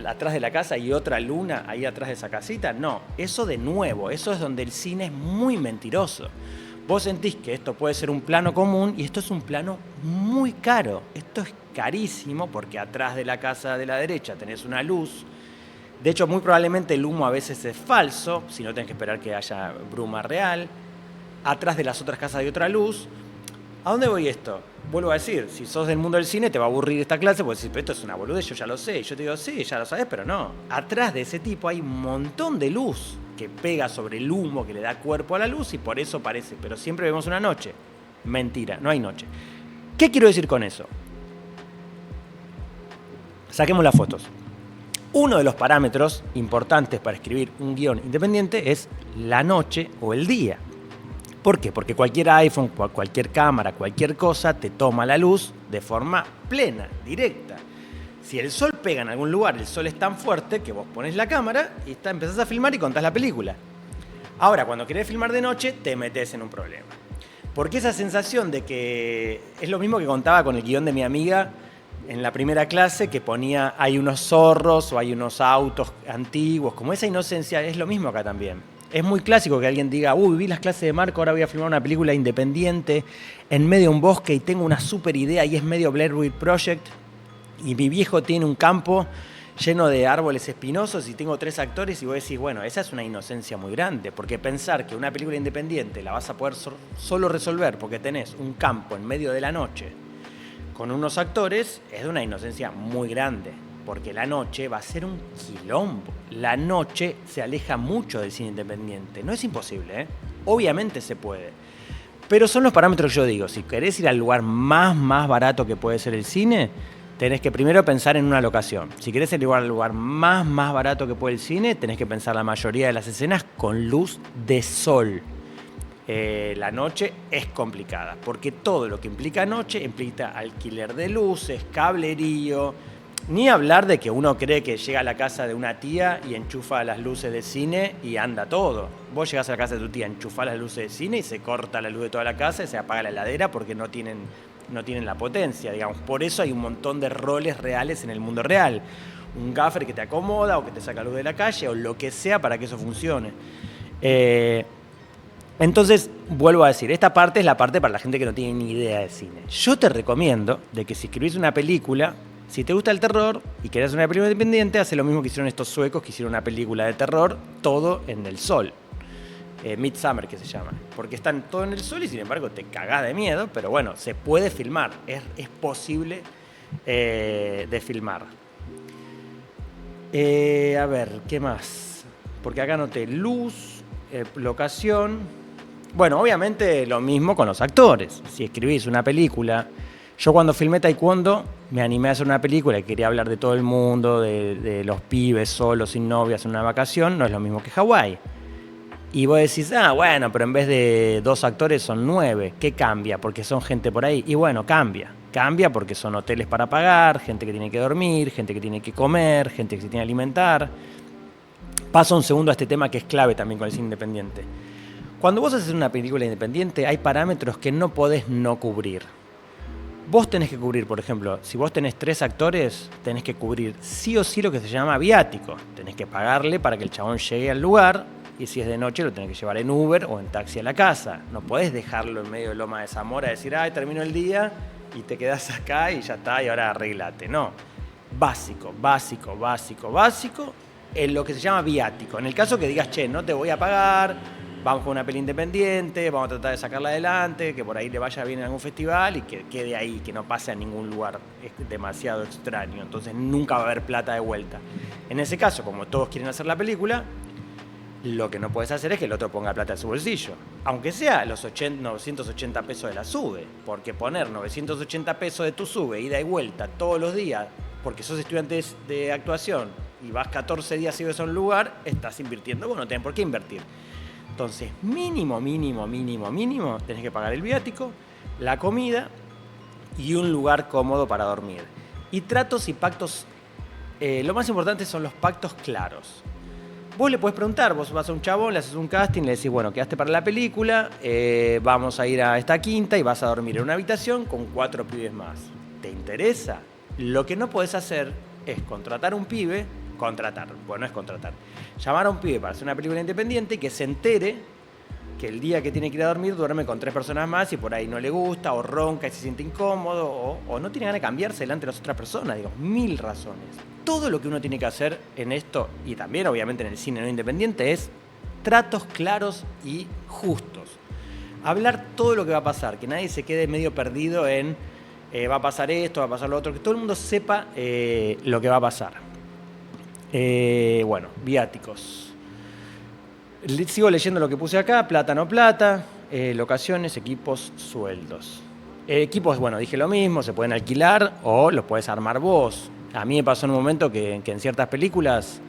atrás de la casa, y otra luna ahí atrás de esa casita. No, eso de nuevo, eso es donde el cine es muy mentiroso. Vos sentís que esto puede ser un plano común y esto es un plano muy caro. Esto es carísimo porque atrás de la casa de la derecha tenés una luz. De hecho, muy probablemente el humo a veces es falso, si no tenés que esperar que haya bruma real. Atrás de las otras casas hay otra luz. ¿A dónde voy esto? Vuelvo a decir, si sos del mundo del cine te va a aburrir esta clase porque decís, pero esto es una boludez, yo ya lo sé. Y yo te digo, sí, ya lo sabés, pero no. Atrás de ese tipo hay un montón de luz que pega sobre el humo, que le da cuerpo a la luz y por eso parece. Pero siempre vemos una noche. Mentira, no hay noche. ¿Qué quiero decir con eso? Saquemos las fotos. Uno de los parámetros importantes para escribir un guión independiente es la noche o el día. ¿Por qué? Porque cualquier iPhone, cualquier cámara, cualquier cosa te toma la luz de forma plena, directa. Si el sol pega en algún lugar, el sol es tan fuerte que vos pones la cámara y empezás a filmar y contás la película. Ahora, cuando querés filmar de noche, te metés en un problema. Porque esa sensación de que es lo mismo que contaba con el guión de mi amiga en la primera clase, que ponía hay unos zorros o hay unos autos antiguos, como esa inocencia, es lo mismo acá también. Es muy clásico que alguien diga, uy, vi las clases de Marco, ahora voy a filmar una película independiente en medio de un bosque y tengo una super idea y es medio Blair Witch Project y mi viejo tiene un campo lleno de árboles espinosos y tengo 3 actores y vos decís, bueno, esa es una inocencia muy grande, porque pensar que una película independiente la vas a poder solo resolver porque tenés un campo en medio de la noche con unos actores es de una inocencia muy grande, porque la noche va a ser un quilombo. La noche se aleja mucho del cine independiente. No es imposible, ¿eh? Obviamente se puede. Pero son los parámetros que yo digo. Si querés ir al lugar más barato que puede ser el cine, tenés que primero pensar en una locación. Si querés ir al lugar más barato que puede el cine, tenés que pensar la mayoría de las escenas con luz de sol. La noche es complicada, porque todo lo que implica noche implica alquiler de luces, cablerío, ni hablar de que uno cree que llega a la casa de una tía y enchufa las luces de cine y anda todo. Vos llegás a la casa de tu tía, enchufás las luces de cine y se corta la luz de toda la casa y se apaga la heladera porque no tienen la potencia, digamos. Por eso hay un montón de roles reales en el mundo real. Un gaffer que te acomoda o que te saca luz de la calle o lo que sea para que eso funcione. Entonces, vuelvo a decir, esta parte es la parte para la gente que no tiene ni idea de cine. Yo te recomiendo de que si escribís una película, si te gusta el terror y querés hacer una película independiente, hace lo mismo que hicieron estos suecos, que hicieron una película de terror, todo en el sol. Midsommar, que se llama. Porque están todo en el sol y sin embargo te cagás de miedo, pero bueno, se puede filmar, es posible de filmar. A ver, ¿qué más? Porque acá noté luz, locación. Bueno, obviamente lo mismo con los actores. Si escribís una película... Yo cuando filmé Taekwondo me animé a hacer una película y quería hablar de todo el mundo, de los pibes solos, sin novias, en una vacación. No es lo mismo que Hawái. Y vos decís, bueno, pero en vez de 2 actores son 9. ¿Qué cambia? Porque son gente por ahí. Y bueno, cambia. Cambia porque son hoteles para pagar, gente que tiene que dormir, gente que tiene que comer, gente que se tiene que alimentar. Paso un segundo a este tema que es clave también con el cine independiente. Cuando vos haces una película independiente hay parámetros que no podés no cubrir. Vos tenés que cubrir, por ejemplo, si vos tenés 3 actores, tenés que cubrir sí o sí lo que se llama viático. Tenés que pagarle para que el chabón llegue al lugar y si es de noche lo tenés que llevar en Uber o en taxi a la casa. No podés dejarlo en medio de Loma de Zamora y decir, termino el día y te quedás acá y ya está y ahora arreglate. No, básico, en lo que se llama viático. En el caso que digas, che, no te voy a pagar, vamos con una peli independiente, vamos a tratar de sacarla adelante, que por ahí le vaya bien en algún festival y que quede ahí, que no pase a ningún lugar demasiado extraño. Entonces nunca va a haber plata de vuelta. En ese caso, como todos quieren hacer la película, lo que no puedes hacer es que el otro ponga plata en su bolsillo. Aunque sea los 980 pesos de la SUBE. Porque poner 980 pesos de tu SUBE, ida y vuelta, todos los días, porque sos estudiante de actuación y vas 14 días seguidos a un lugar, estás invirtiendo. Vos no tenés por qué invertir. Entonces, mínimo, tenés que pagar el viático, la comida y un lugar cómodo para dormir. Y tratos y pactos, lo más importante son los pactos claros. Vos le podés preguntar, vos vas a un chabón, le haces un casting, le decís, bueno, quedaste para la película, vamos a ir a esta quinta y vas a dormir en una habitación con 4 pibes más. ¿Te interesa? Lo que no podés hacer es contratar a un pibe, no es contratar, llamar a un pibe para hacer una película independiente y que se entere que el día que tiene que ir a dormir duerme con 3 personas más y por ahí no le gusta, o ronca y se siente incómodo, o no tiene ganas de cambiarse delante de las otras personas, digo, 1000 razones. Todo lo que uno tiene que hacer en esto, y también obviamente en el cine no independiente, es tratos claros y justos. Hablar todo lo que va a pasar, que nadie se quede medio perdido en va a pasar esto, va a pasar lo otro, que todo el mundo sepa lo que va a pasar. Bueno, viáticos. Sigo leyendo lo que puse acá, plata no plata, locaciones, equipos, sueldos. Equipos, bueno, dije lo mismo, se pueden alquilar o los puedes armar vos. A mí me pasó en un momento que en ciertas películas,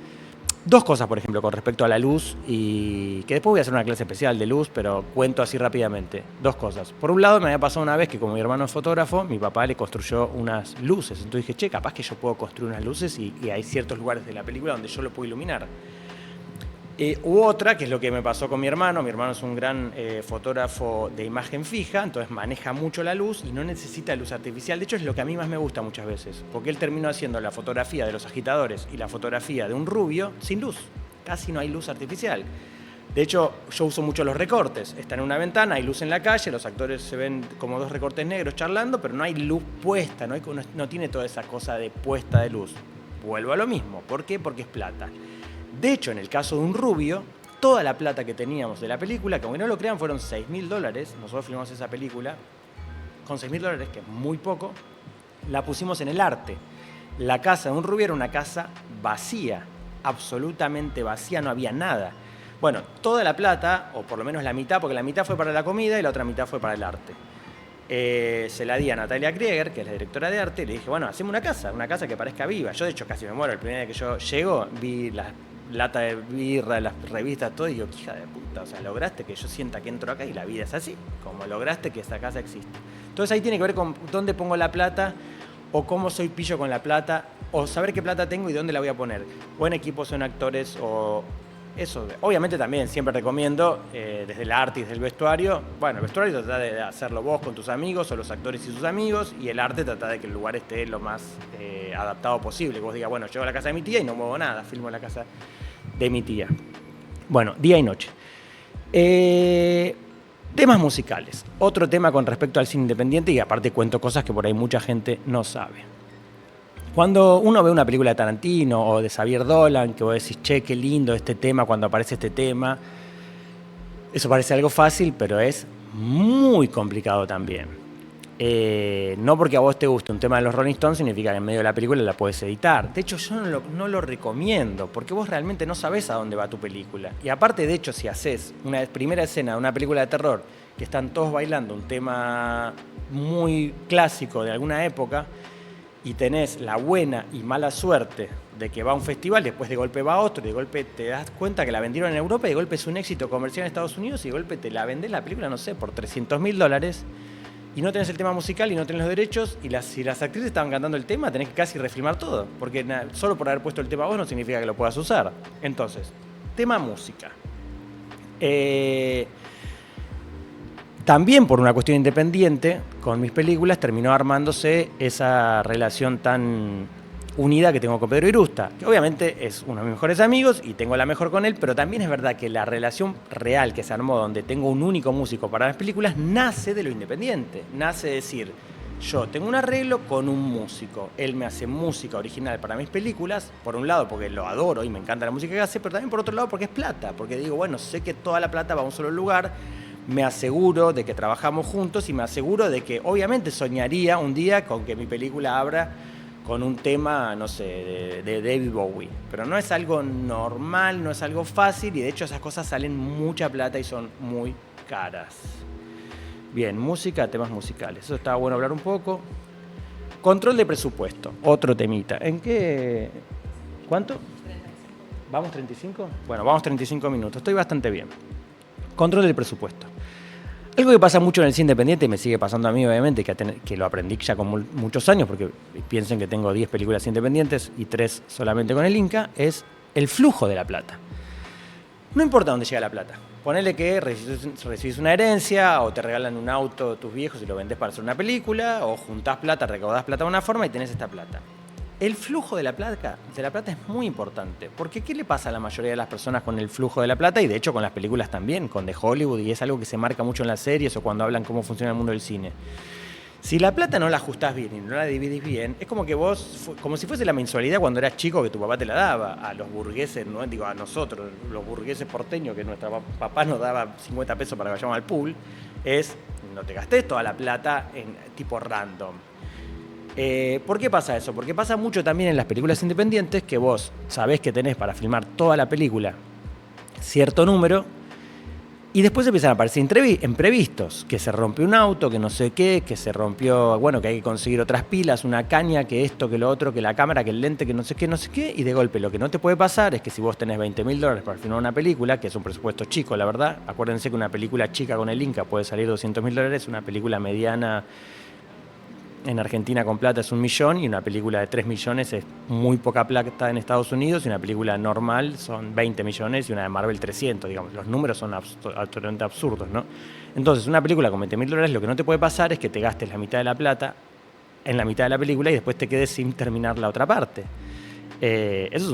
2 cosas, por ejemplo, con respecto a la luz, y que después voy a hacer una clase especial de luz, pero cuento así rápidamente. 2 cosas. Por un lado, me había pasado una vez que como mi hermano es fotógrafo, mi papá le construyó unas luces. Entonces dije, che, capaz que yo puedo construir unas luces y hay ciertos lugares de la película donde yo lo puedo iluminar. U otra, que es lo que me pasó con mi hermano. Mi hermano es un gran fotógrafo de imagen fija, entonces maneja mucho la luz y no necesita luz artificial. De hecho, es lo que a mí más me gusta muchas veces, porque él terminó haciendo la fotografía de los agitadores y la fotografía de un rubio sin luz. Casi no hay luz artificial. De hecho, yo uso mucho los recortes. Está en una ventana, hay luz en la calle, los actores se ven como 2 recortes negros charlando, pero no hay luz puesta, no tiene toda esa cosa de puesta de luz. Vuelvo a lo mismo. ¿Por qué? Porque es plata. De hecho, en el caso de un rubio, toda la plata que teníamos de la película, que aunque no lo crean, fueron $6.000. Nosotros filmamos esa película con $6.000, que es muy poco, la pusimos en el arte. La casa de un rubio era una casa vacía, absolutamente vacía, no había nada. Bueno, toda la plata, o por lo menos la mitad, porque la mitad fue para la comida y la otra mitad fue para el arte. Se la di a Natalia Krieger, que es la directora de arte, y le dije, bueno, hacemos una casa que parezca viva. Yo, de hecho, casi me muero. El primer día que yo llego, vi las lata de birra, las revistas, todo, y digo, qué hija de puta, o sea, lograste que yo sienta que entro acá y la vida es así, como lograste que esta casa existe. Entonces ahí tiene que ver con dónde pongo la plata, o cómo soy pillo con la plata, o saber qué plata tengo y dónde la voy a poner, o en equipos o en actores, o eso. Obviamente también siempre recomiendo, desde el arte y desde el vestuario, bueno, el vestuario trata de hacerlo vos con tus amigos, o los actores y sus amigos, y el arte trata de que el lugar esté lo más adaptado posible, que vos digas, bueno, llego a la casa de mi tía y no muevo nada, filmo en la casa de mi tía. Bueno, día y noche. Temas musicales. Otro tema con respecto al cine independiente, y aparte cuento cosas que por ahí mucha gente no sabe. Cuando uno ve una película de Tarantino o de Xavier Dolan, que vos decís, che, qué lindo este tema, cuando aparece este tema, eso parece algo fácil, pero es muy complicado también. No porque a vos te guste un tema de los Rolling Stones significa que en medio de la película la puedes editar. De hecho, yo no lo recomiendo, porque vos realmente no sabés a dónde va tu película. Y aparte, de hecho, si haces una primera escena de una película de terror que están todos bailando un tema muy clásico de alguna época, y tenés la buena y mala suerte de que va a un festival, después de golpe va a otro, y de golpe te das cuenta que la vendieron en Europa, y de golpe es un éxito comercial en Estados Unidos, y de golpe te la vendés la película, no sé, por $300.000, y no tenés el tema musical y no tenés los derechos, y si las actrices estaban cantando el tema, tenés que casi refilmar todo, porque solo por haber puesto el tema vos no significa que lo puedas usar. Entonces, tema música. También por una cuestión independiente, con mis películas terminó armándose esa relación tan unida que tengo con Pedro Irusta, que obviamente es uno de mis mejores amigos y tengo la mejor con él, pero también es verdad que la relación real que se armó, donde tengo un único músico para las películas, nace de lo independiente. Nace de decir, yo tengo un arreglo con un músico, él me hace música original para mis películas, por un lado porque lo adoro y me encanta la música que hace, pero también por otro lado porque es plata, porque digo, bueno, sé que toda la plata va a un solo lugar, me aseguro de que trabajamos juntos y me aseguro de que obviamente soñaría un día con que mi película abra con un tema, no sé, de David Bowie. Pero no es algo normal, no es algo fácil, y de hecho esas cosas salen mucha plata y son muy caras. Bien, música, temas musicales. Eso estaba bueno hablar un poco. Control de presupuesto, otro temita. ¿En qué? ¿Cuánto? 35. ¿Vamos 35? Bueno, vamos 35 minutos. Estoy bastante bien. Control del presupuesto. Algo que pasa mucho en el cine independiente, y me sigue pasando a mí obviamente, que lo aprendí ya con muchos años, porque piensen que tengo 10 películas independientes y 3 solamente con el Inca, es el flujo de la plata. No importa dónde llega la plata. Ponele que recibís una herencia o te regalan un auto tus viejos y lo vendés para hacer una película, o juntás plata, recaudás plata de una forma y tenés esta plata. El flujo de la plata es muy importante, porque ¿qué le pasa a la mayoría de las personas con el flujo de la plata? Y de hecho con las películas también, con de Hollywood, y es algo que se marca mucho en las series o cuando hablan cómo funciona el mundo del cine. Si la plata no la ajustás bien y no la dividís bien, es como que vos, como si fuese la mensualidad cuando eras chico que tu papá te la daba, a los burgueses, ¿no? Digo, a nosotros, los burgueses porteños, que nuestra papá nos daba 50 pesos para que vayamos al pool, no te gastés toda la plata en tipo random. ¿Por qué pasa eso? Porque pasa mucho también en las películas independientes que vos sabés que tenés para filmar toda la película cierto número y después empiezan a aparecer imprevistos, que se rompe un auto, que no sé qué, que se rompió, bueno, que hay que conseguir otras pilas, una caña, que esto, que lo otro, que la cámara, que el lente, que no sé qué, y de golpe lo que no te puede pasar es que si vos tenés $20.000 para filmar una película, que es un presupuesto chico, la verdad, acuérdense que una película chica con el Inca puede salir $200.000, una película mediana en Argentina con plata es 1 millón y una película de 3 millones es muy poca plata en Estados Unidos y una película normal son 20 millones y una de Marvel 300, digamos. Los números son absolutamente absurdos, ¿no? Entonces, una película con $20.000 lo que no te puede pasar es que te gastes la mitad de la plata en la mitad de la película y después te quedes sin terminar la otra parte. Eso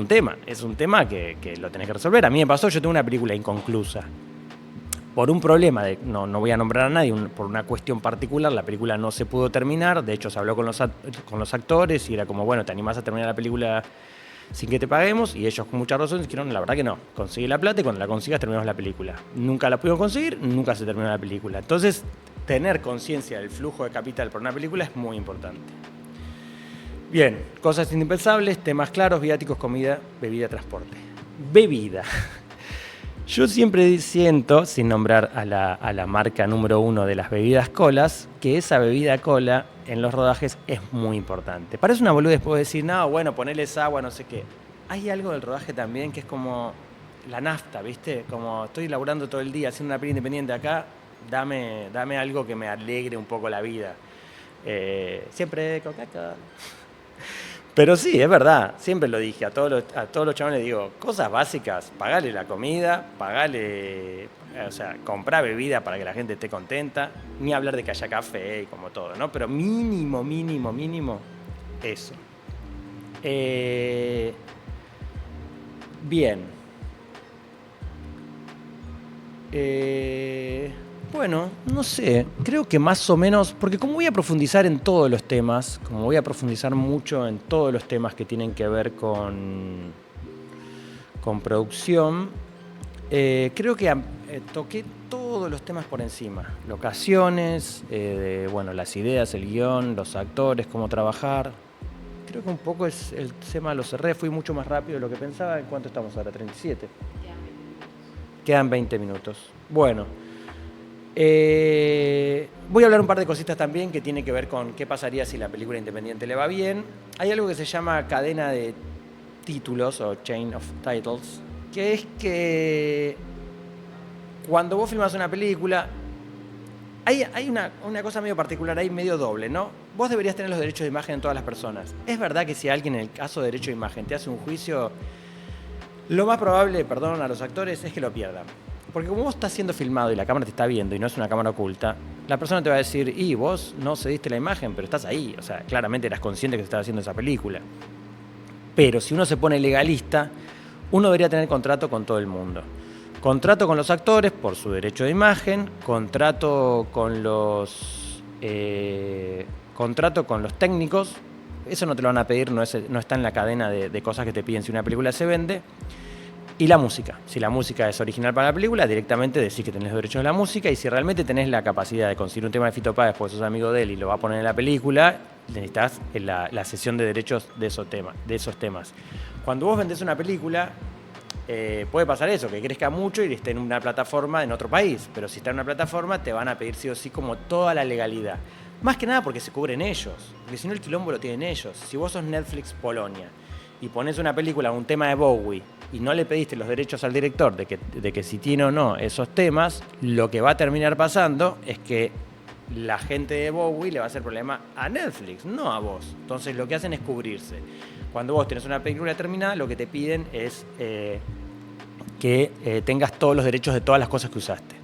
es un tema que lo tenés que resolver. A mí me pasó, yo tengo una película inconclusa. Por un problema, no voy a nombrar a nadie, por una cuestión particular, la película no se pudo terminar. De hecho, se habló con los actores y era como, bueno, ¿te animás a terminar la película sin que te paguemos? Y ellos con mucha razón dijeron, la verdad que no, conseguí la plata y cuando la consigas terminamos la película. Nunca la pudieron conseguir, nunca se terminó la película. Entonces, tener conciencia del flujo de capital por una película es muy importante. Bien, cosas indispensables, temas claros, viáticos, comida, bebida, transporte. Bebida. Yo siempre siento, sin nombrar a la marca número 1 de las bebidas colas, que esa bebida cola en los rodajes es muy importante. Parece una boludez después decir, no, bueno, ponerles agua, no sé qué. Hay algo del rodaje también que es como la nafta, ¿viste? Como estoy laburando todo el día haciendo una peli independiente acá, dame algo que me alegre un poco la vida. Siempre Coca-Cola. Pero sí, es verdad, siempre lo dije, a todos los chavales les digo, cosas básicas, pagale la comida, comprá bebida para que la gente esté contenta, ni hablar de que haya café y como todo, ¿no? Pero mínimo, eso. Bien. Bueno, no sé, creo que más o menos, porque como voy a profundizar en todos los temas, como voy a profundizar mucho en todos los temas que tienen que ver con producción, creo que toqué todos los temas por encima. Locaciones, las ideas, el guión, los actores, cómo trabajar. Creo que un poco es el tema, lo cerré, fui mucho más rápido de lo que pensaba. ¿En cuánto estamos ahora? 37. Quedan 20 minutos. Bueno. Voy a hablar un par de cositas también que tiene que ver con qué pasaría si la película independiente le va bien. Hay algo que se llama cadena de títulos o chain of titles, que es que cuando vos filmas una película hay una cosa medio particular, hay medio doble, ¿no? Vos deberías tener los derechos de imagen en todas las personas. Es verdad que si alguien en el caso de derecho de imagen te hace un juicio, lo más probable, perdón a los actores, es que lo pierdan. Porque como vos estás siendo filmado y la cámara te está viendo y no es una cámara oculta, la persona te va a decir, y vos no cediste la imagen, pero estás ahí. O sea, claramente eras consciente que se estaba haciendo esa película. Pero si uno se pone legalista, uno debería tener contrato con todo el mundo. Contrato con los actores por su derecho de imagen, contrato con los técnicos. Eso no te lo van a pedir, no está en la cadena de cosas que te piden si una película se vende. Y la música. Si la música es original para la película, directamente decís que tenés los derechos de la música, y si realmente tenés la capacidad de conseguir un tema de Fito Páez porque sos amigo de él y lo va a poner en la película, necesitas la cesión de derechos de esos temas. Cuando vos vendés una película, puede pasar eso, que crezca mucho y esté en una plataforma en otro país, pero si está en una plataforma te van a pedir sí o sí como toda la legalidad. Más que nada porque se cubren ellos, porque si no el quilombo lo tienen ellos. Si vos sos Netflix Polonia y pones una película, un tema de Bowie, y no le pediste los derechos al director de que si tiene o no esos temas, lo que va a terminar pasando es que la gente de Bowie le va a hacer problema a Netflix, no a vos. Entonces lo que hacen es cubrirse. Cuando vos tenés una película terminada, lo que te piden es que tengas todos los derechos de todas las cosas que usaste.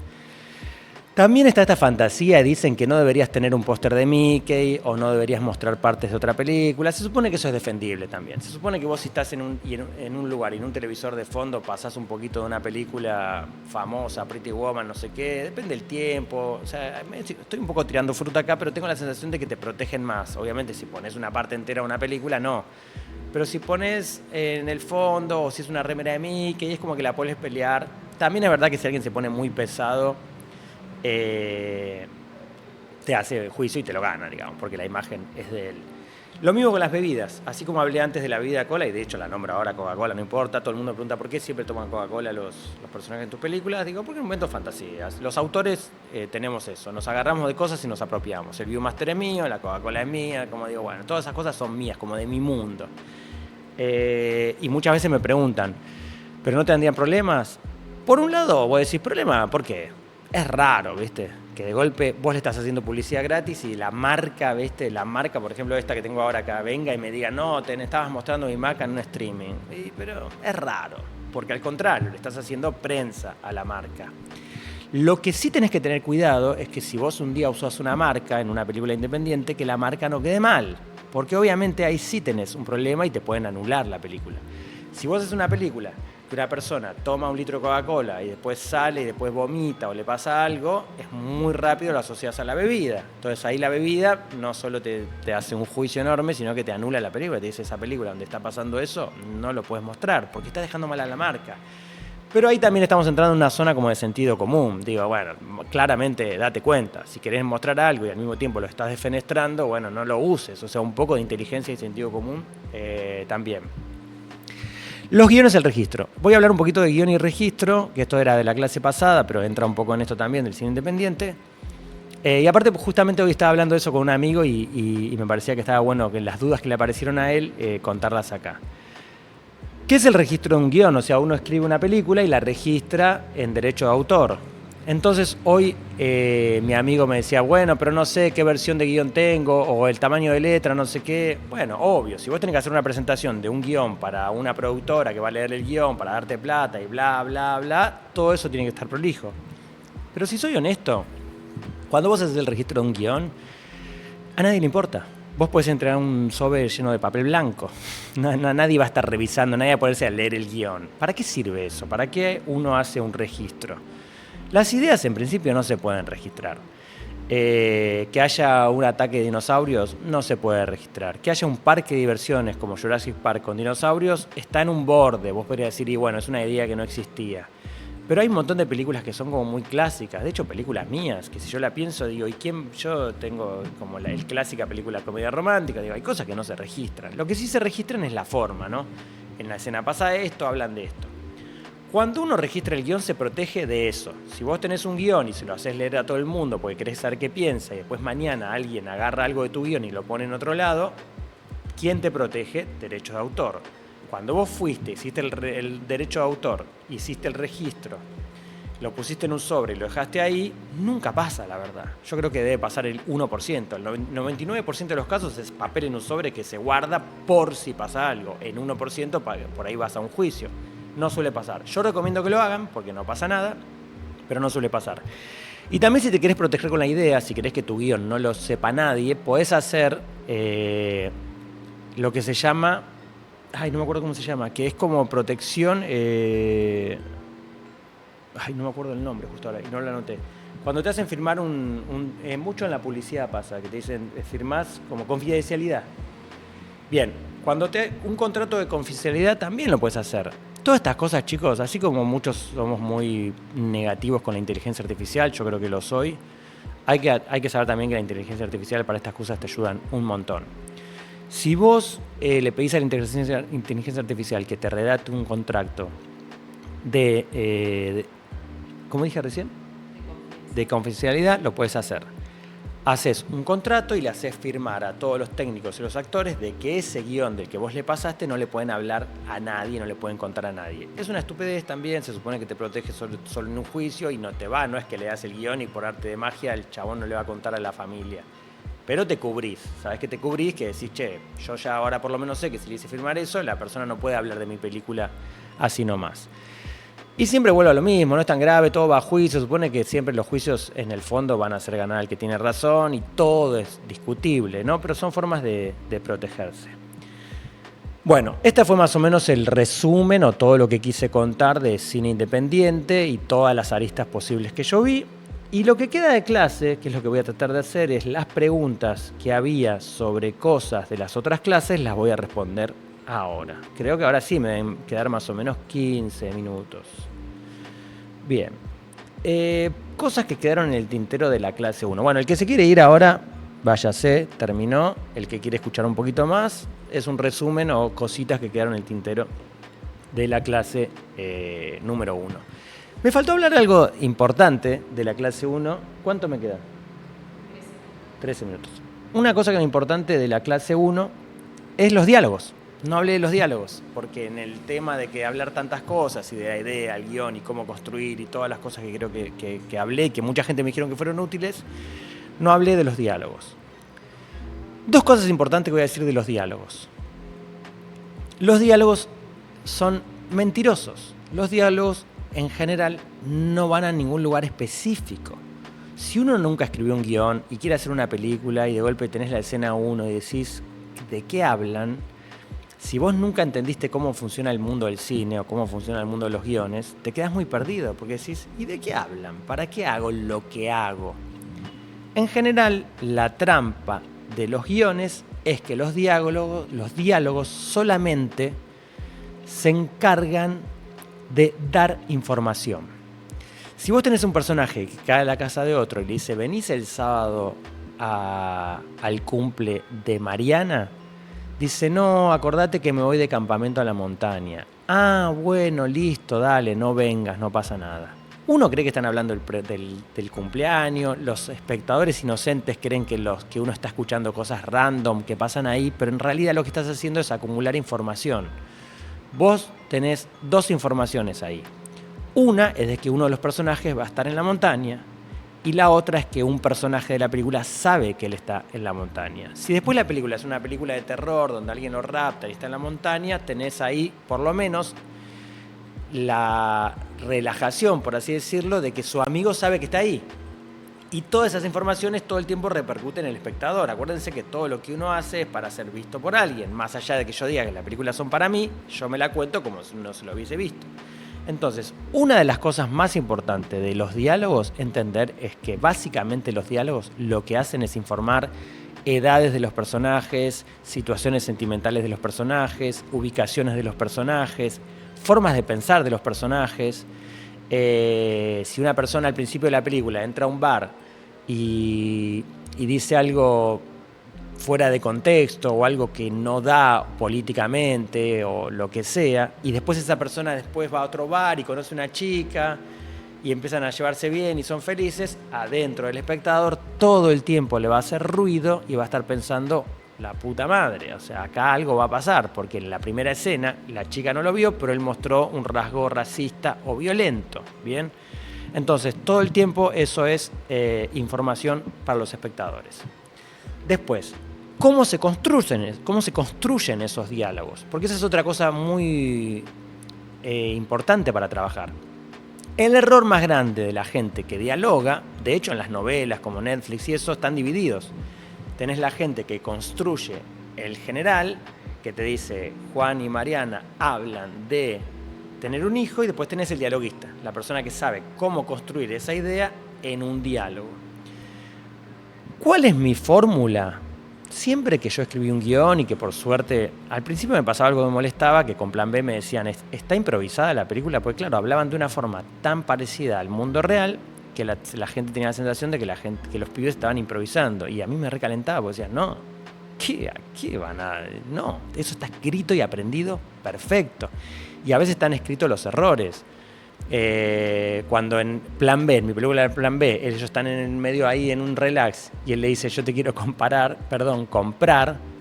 También está esta fantasía, dicen que no deberías tener un póster de Mickey o no deberías mostrar partes de otra película. Se supone que eso es defendible también. Se supone que vos si estás en un lugar y en un televisor de fondo pasás un poquito de una película famosa, Pretty Woman, no sé qué, depende del tiempo. O sea, estoy un poco tirando fruta acá, pero tengo la sensación de que te protegen más. Obviamente si pones una parte entera de una película, no. Pero si pones en el fondo o si es una remera de Mickey, es como que la puedes pelear. También es verdad que si alguien se pone muy pesado, te hace juicio y te lo gana, digamos, porque la imagen es de él. Lo mismo con las bebidas, así como hablé antes de la bebida cola, y de hecho la nombro ahora Coca-Cola, no importa, todo el mundo pregunta por qué siempre toman Coca-Cola los personajes en tus películas, digo, porque es un momento de fantasías. Los autores tenemos eso, nos agarramos de cosas y nos apropiamos. El Viewmaster es mío, la Coca-Cola es mía, como digo, bueno, todas esas cosas son mías, como de mi mundo. Y muchas veces me preguntan, ¿pero no tendrían problemas? Por un lado, vos decís, ¿problema? ¿Por qué? Es raro, ¿viste? Que de golpe vos le estás haciendo publicidad gratis y la marca, ¿viste? La marca, por ejemplo, esta que tengo ahora acá, venga y me diga, no, te estabas mostrando mi marca en un streaming. Pero es raro, porque al contrario, le estás haciendo prensa a la marca. Lo que sí tenés que tener cuidado es que si vos un día usás una marca en una película independiente, que la marca no quede mal. Porque obviamente ahí sí tenés un problema y te pueden anular la película. Si vos haces una película que una persona toma un litro de Coca-Cola y después sale y después vomita o le pasa algo, es muy rápido lo asocias a la bebida. Entonces ahí la bebida no solo te hace un juicio enorme, sino que te anula la película. Te dice, esa película donde está pasando eso, no lo puedes mostrar, porque está dejando mal a la marca. Pero ahí también estamos entrando en una zona como de sentido común. Digo, bueno, claramente date cuenta. Si querés mostrar algo y al mismo tiempo lo estás defenestrando, bueno, no lo uses. O sea, un poco de inteligencia y sentido común también. Los guiones del registro. Voy a hablar un poquito de guión y registro, que esto era de la clase pasada, pero entra un poco en esto también del cine independiente. Y aparte, justamente hoy estaba hablando de eso con un amigo y me parecía que estaba bueno que las dudas que le aparecieron a él, contarlas acá. ¿Qué es el registro de un guión? O sea, uno escribe una película y la registra en derecho de autor. Entonces hoy mi amigo me decía, bueno, pero no sé qué versión de guión tengo o el tamaño de letra, no sé qué. Bueno, obvio, si vos tenés que hacer una presentación de un guión para una productora que va a leer el guión para darte plata y bla, bla, bla, todo eso tiene que estar prolijo. Pero si soy honesto, cuando vos haces el registro de un guión, a nadie le importa. Vos podés entregar un sobre lleno de papel blanco. Nadie va a estar revisando, nadie va a ponerse a leer el guión. ¿Para qué sirve eso? ¿Para qué uno hace un registro? Las ideas en principio no se pueden registrar. Que haya un ataque de dinosaurios no se puede registrar. Que haya un parque de diversiones como Jurassic Park con dinosaurios está en un borde. Vos podrías decir, y bueno, es una idea que no existía. Pero hay un montón de películas que son como muy clásicas. De hecho, películas mías, que si yo la pienso, digo, ¿y quién? Yo tengo como el clásica película comedia romántica. Digo, hay cosas que no se registran. Lo que sí se registran es la forma, ¿no? En la escena pasa esto, hablan de esto. Cuando uno registra el guión se protege de eso. Si vos tenés un guión y se lo haces leer a todo el mundo porque querés saber qué piensa y después mañana alguien agarra algo de tu guión y lo pone en otro lado, ¿quién te protege? Derechos de autor. Cuando vos fuiste, hiciste el derecho de autor, hiciste el registro, lo pusiste en un sobre y lo dejaste ahí, nunca pasa, la verdad. Yo creo que debe pasar el 1%. El 99% de los casos es papel en un sobre que se guarda por si pasa algo. En 1% por ahí vas a un juicio. No suele pasar. Yo recomiendo que lo hagan porque no pasa nada, pero no suele pasar. Y también si te querés proteger con la idea, si querés que tu guión no lo sepa nadie, podés hacer lo que se llama... Ay, no me acuerdo cómo se llama, que es como protección... Ay, no me acuerdo el nombre justo ahora y no lo anoté. Cuando te hacen firmar mucho en la publicidad pasa, que te dicen, firmás como confidencialidad. Bien, cuando un contrato de confidencialidad también lo puedes hacer. Todas estas cosas, chicos, así como muchos somos muy negativos con la inteligencia artificial, yo creo que lo soy, hay que saber también que la inteligencia artificial para estas cosas te ayudan un montón. Si vos le pedís a la inteligencia artificial que te redacte un contrato ¿cómo dije recién? De confidencialidad, lo puedes hacer. Haces un contrato y le haces firmar a todos los técnicos y los actores de que ese guión del que vos le pasaste no le pueden hablar a nadie, no le pueden contar a nadie. Es una estupidez también, se supone que te protege solo en un juicio y no es que le das el guión y por arte de magia el chabón no le va a contar a la familia. Pero te cubrís, ¿sabés que te cubrís? Que decís, che, yo ya ahora por lo menos sé que si le hice firmar eso, la persona no puede hablar de mi película así nomás. Y siempre vuelvo a lo mismo, no es tan grave, todo va a juicio, supone que siempre los juicios en el fondo van a hacer ganar al que tiene razón y todo es discutible, ¿no? Pero son formas de protegerse. Bueno, este fue más o menos el resumen o todo lo que quise contar de cine independiente y todas las aristas posibles que yo vi. Y lo que queda de clase, que es lo que voy a tratar de hacer, es las preguntas que había sobre cosas de las otras clases, las voy a responder ahora. Creo que ahora sí me deben quedar más o menos 15 minutos. Bien. Cosas que quedaron en el tintero de la clase 1. Bueno, el que se quiere ir ahora, váyase, terminó. El que quiere escuchar un poquito más, es un resumen o cositas que quedaron en el tintero de la clase número 1. Me faltó hablar de algo importante de la clase 1. ¿Cuánto me queda? 13 minutos. Una cosa que es importante de la clase 1 es los diálogos. No hablé de los diálogos, porque en el tema de que hablar tantas cosas y de la idea, el guión y cómo construir y todas las cosas que creo que hablé y que mucha gente me dijeron que fueron útiles, no hablé de los diálogos. Dos cosas importantes que voy a decir de los diálogos. Los diálogos son mentirosos. Los diálogos en general no van a ningún lugar específico. Si uno nunca escribió un guión y quiere hacer una película y de golpe tenés la escena 1 y decís ¿de qué hablan? Si vos nunca entendiste cómo funciona el mundo del cine o cómo funciona el mundo de los guiones, te quedás muy perdido porque decís ¿y de qué hablan? ¿Para qué hago lo que hago? En general, la trampa de los guiones es que los diálogos solamente se encargan de dar información. Si vos tenés un personaje que cae a la casa de otro y le dice venís el sábado al cumple de Mariana, dice no, acordate que me voy de campamento a la montaña. Ah, bueno, listo, dale, no vengas, no pasa nada. Uno cree que están hablando del cumpleaños, los espectadores inocentes creen que uno está escuchando cosas random que pasan ahí, pero en realidad lo que estás haciendo es acumular información. Vos tenés dos informaciones ahí. Una es de que uno de los personajes va a estar en la montaña y la otra es que un personaje de la película sabe que él está en la montaña. Si después la película es una película de terror donde alguien lo rapta y está en la montaña, tenés ahí por lo menos la relajación, por así decirlo, de que su amigo sabe que está ahí. Y todas esas informaciones todo el tiempo repercuten en el espectador. Acuérdense que todo lo que uno hace es para ser visto por alguien. Más allá de que yo diga que las películas son para mí, yo me la cuento como si no se lo hubiese visto. Entonces, una de las cosas más importantes de los diálogos, entender, es que básicamente los diálogos lo que hacen es informar edades de los personajes, situaciones sentimentales de los personajes, ubicaciones de los personajes, formas de pensar de los personajes. Si una persona al principio de la película entra a un bar y dice algo fuera de contexto o algo que no da políticamente o lo que sea, y después esa persona después va a otro bar y conoce una chica y empiezan a llevarse bien y son felices, adentro del espectador todo el tiempo le va a hacer ruido y va a estar pensando la puta madre, o sea, acá algo va a pasar, porque en la primera escena la chica no lo vio, pero él mostró un rasgo racista o violento, ¿bien? Entonces, todo el tiempo eso es información para los espectadores. Después, ¿cómo se construyen esos diálogos? Porque esa es otra cosa muy importante para trabajar. El error más grande de la gente que dialoga, de hecho en las novelas como Netflix y eso, están divididos. Tenés la gente que construye el general, que te dice Juan y Mariana hablan de tener un hijo, y después tenés el dialoguista, la persona que sabe cómo construir esa idea en un diálogo. ¿Cuál es mi fórmula? Siempre que yo escribí un guión y que por suerte, al principio me pasaba algo que me molestaba, que con Plan B me decían, ¿está improvisada la película? Porque claro, hablaban de una forma tan parecida al mundo real que la gente tenía la sensación de que los pibes estaban improvisando. Y a mí me recalentaba, porque decían, no, ¿qué van a...? No, eso está escrito y aprendido perfecto. Y a veces están escritos los errores. Cuando en Plan B, en mi película de Plan B, ellos están en el medio ahí en un relax y él le dice yo te quiero comprar,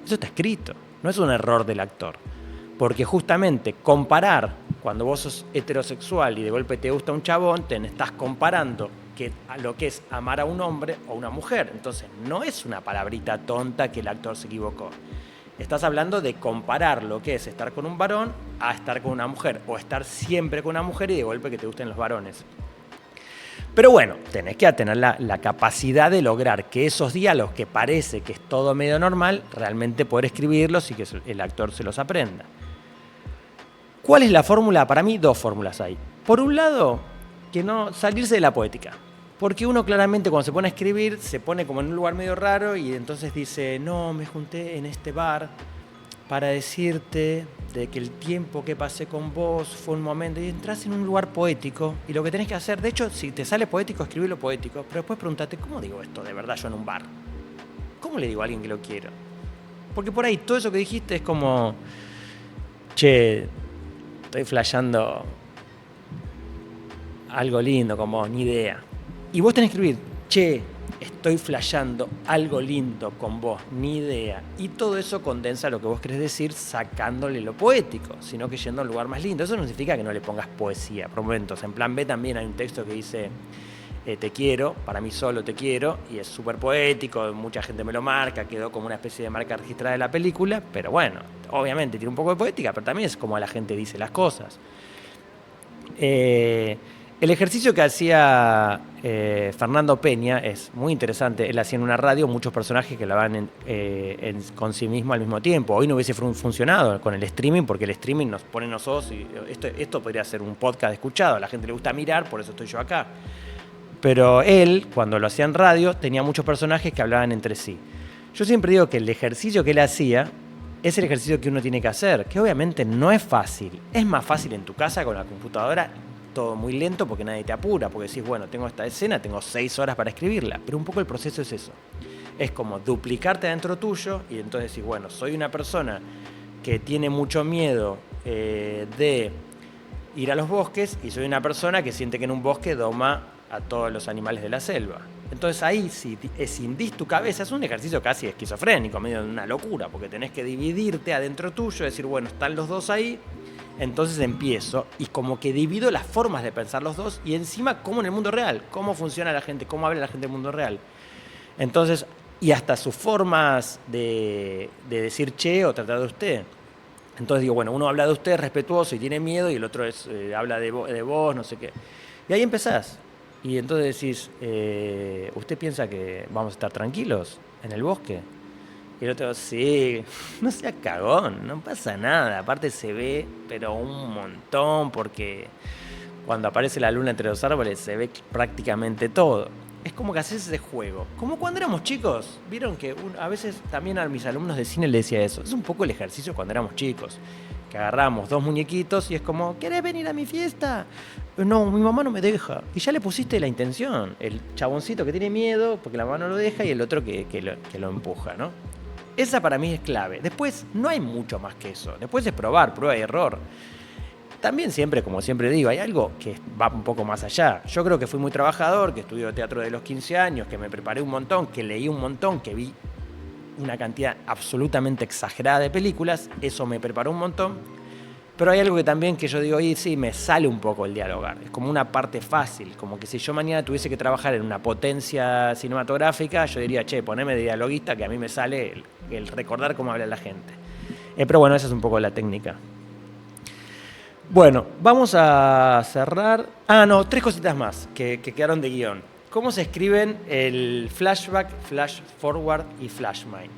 eso está escrito, no es un error del actor, porque justamente comparar, cuando vos sos heterosexual y de golpe te gusta un chabón, te estás comparando a lo que es amar a un hombre o una mujer, entonces no es una palabrita tonta que el actor se equivocó. Estás hablando de comparar lo que es estar con un varón a estar con una mujer, o estar siempre con una mujer y de golpe que te gusten los varones. Pero bueno, tenés que tener la capacidad de lograr que esos diálogos, que parece que es todo medio normal, realmente poder escribirlos y que el actor se los aprenda. ¿Cuál es la fórmula? Para mí, 2 fórmulas hay. Por un lado, que no salirse de la poética. Porque uno claramente cuando se pone a escribir se pone como en un lugar medio raro y entonces dice, no, me junté en este bar para decirte de que el tiempo que pasé con vos fue un momento, y entras en un lugar poético y lo que tenés que hacer, de hecho, si te sale poético, escribilo poético, pero después pregúntate, ¿cómo digo esto de verdad yo en un bar? ¿Cómo le digo a alguien que lo quiero? Porque por ahí todo eso que dijiste es como, che, estoy flasheando algo lindo con vos, ni idea. Y vos tenés que escribir, che, estoy flasheando algo lindo con vos, ni idea. Y todo eso condensa lo que vos querés decir sacándole lo poético, sino que yendo a un lugar más lindo. Eso no significa que no le pongas poesía. Por momentos, en plan B también hay un texto que dice, te quiero, para mí solo te quiero, y es súper poético, mucha gente me lo marca, quedó como una especie de marca registrada de la película, pero bueno, obviamente tiene un poco de poética, pero también es como la gente dice las cosas. El ejercicio que hacía Fernando Peña es muy interesante. Él hacía en una radio muchos personajes que hablaban con sí mismo al mismo tiempo. Hoy no hubiese funcionado con el streaming, porque el streaming nos pone nosotros y esto podría ser un podcast escuchado. A la gente le gusta mirar, por eso estoy yo acá. Pero él, cuando lo hacía en radio, tenía muchos personajes que hablaban entre sí. Yo siempre digo que el ejercicio que él hacía es el ejercicio que uno tiene que hacer, que obviamente no es fácil. Es más fácil en tu casa con la computadora, todo muy lento porque nadie te apura, porque decís, bueno, tengo esta escena, tengo 6 horas para escribirla, pero un poco el proceso es eso. Es como duplicarte dentro tuyo y entonces decís, bueno, soy una persona que tiene mucho miedo de ir a los bosques y soy una persona que siente que en un bosque doma a todos los animales de la selva. Entonces ahí, si escindís tu cabeza, es un ejercicio casi esquizofrénico, medio de una locura, porque tenés que dividirte adentro tuyo, decir, bueno, están los dos ahí, entonces empiezo y como que divido las formas de pensar los dos y encima cómo en el mundo real, cómo funciona la gente, cómo habla la gente en el mundo real. Entonces, y hasta sus formas de decir che o tratar de usted. Entonces digo, bueno, uno habla de usted respetuoso y tiene miedo y el otro habla de vos, no sé qué. Y ahí empezás. Y entonces decís, ¿usted piensa que vamos a estar tranquilos en el bosque? Y el otro, sí, no sea cagón, no pasa nada. Aparte se ve, pero un montón, porque cuando aparece la luna entre los árboles se ve prácticamente todo. Es como que haces ese juego. Como cuando éramos chicos. Vieron que a veces también a mis alumnos de cine les decía eso. Es un poco el ejercicio cuando éramos chicos. Que agarramos 2 muñequitos y es como, ¿querés venir a mi fiesta? No, mi mamá no me deja. Y ya le pusiste la intención. El chaboncito que tiene miedo porque la mamá no lo deja y el otro que lo empuja, ¿no? Esa para mí es clave. Después no hay mucho más que eso. Después es probar, prueba y error. También siempre, como siempre digo, hay algo que va un poco más allá. Yo creo que fui muy trabajador, que estudié teatro de los 15 años, que me preparé un montón, que leí un montón, que vi una cantidad absolutamente exagerada de películas. Eso me preparó un montón. Pero hay algo que también que yo digo, y sí, me sale un poco el dialogar. Es como una parte fácil. Como que si yo mañana tuviese que trabajar en una potencia cinematográfica, yo diría, che, poneme de dialoguista, que a mí me sale el recordar cómo habla la gente. Pero bueno, esa es un poco la técnica. Bueno, vamos a cerrar. 3 cositas más que quedaron de guión. ¿Cómo se escriben el flashback, flash forward y flashmind?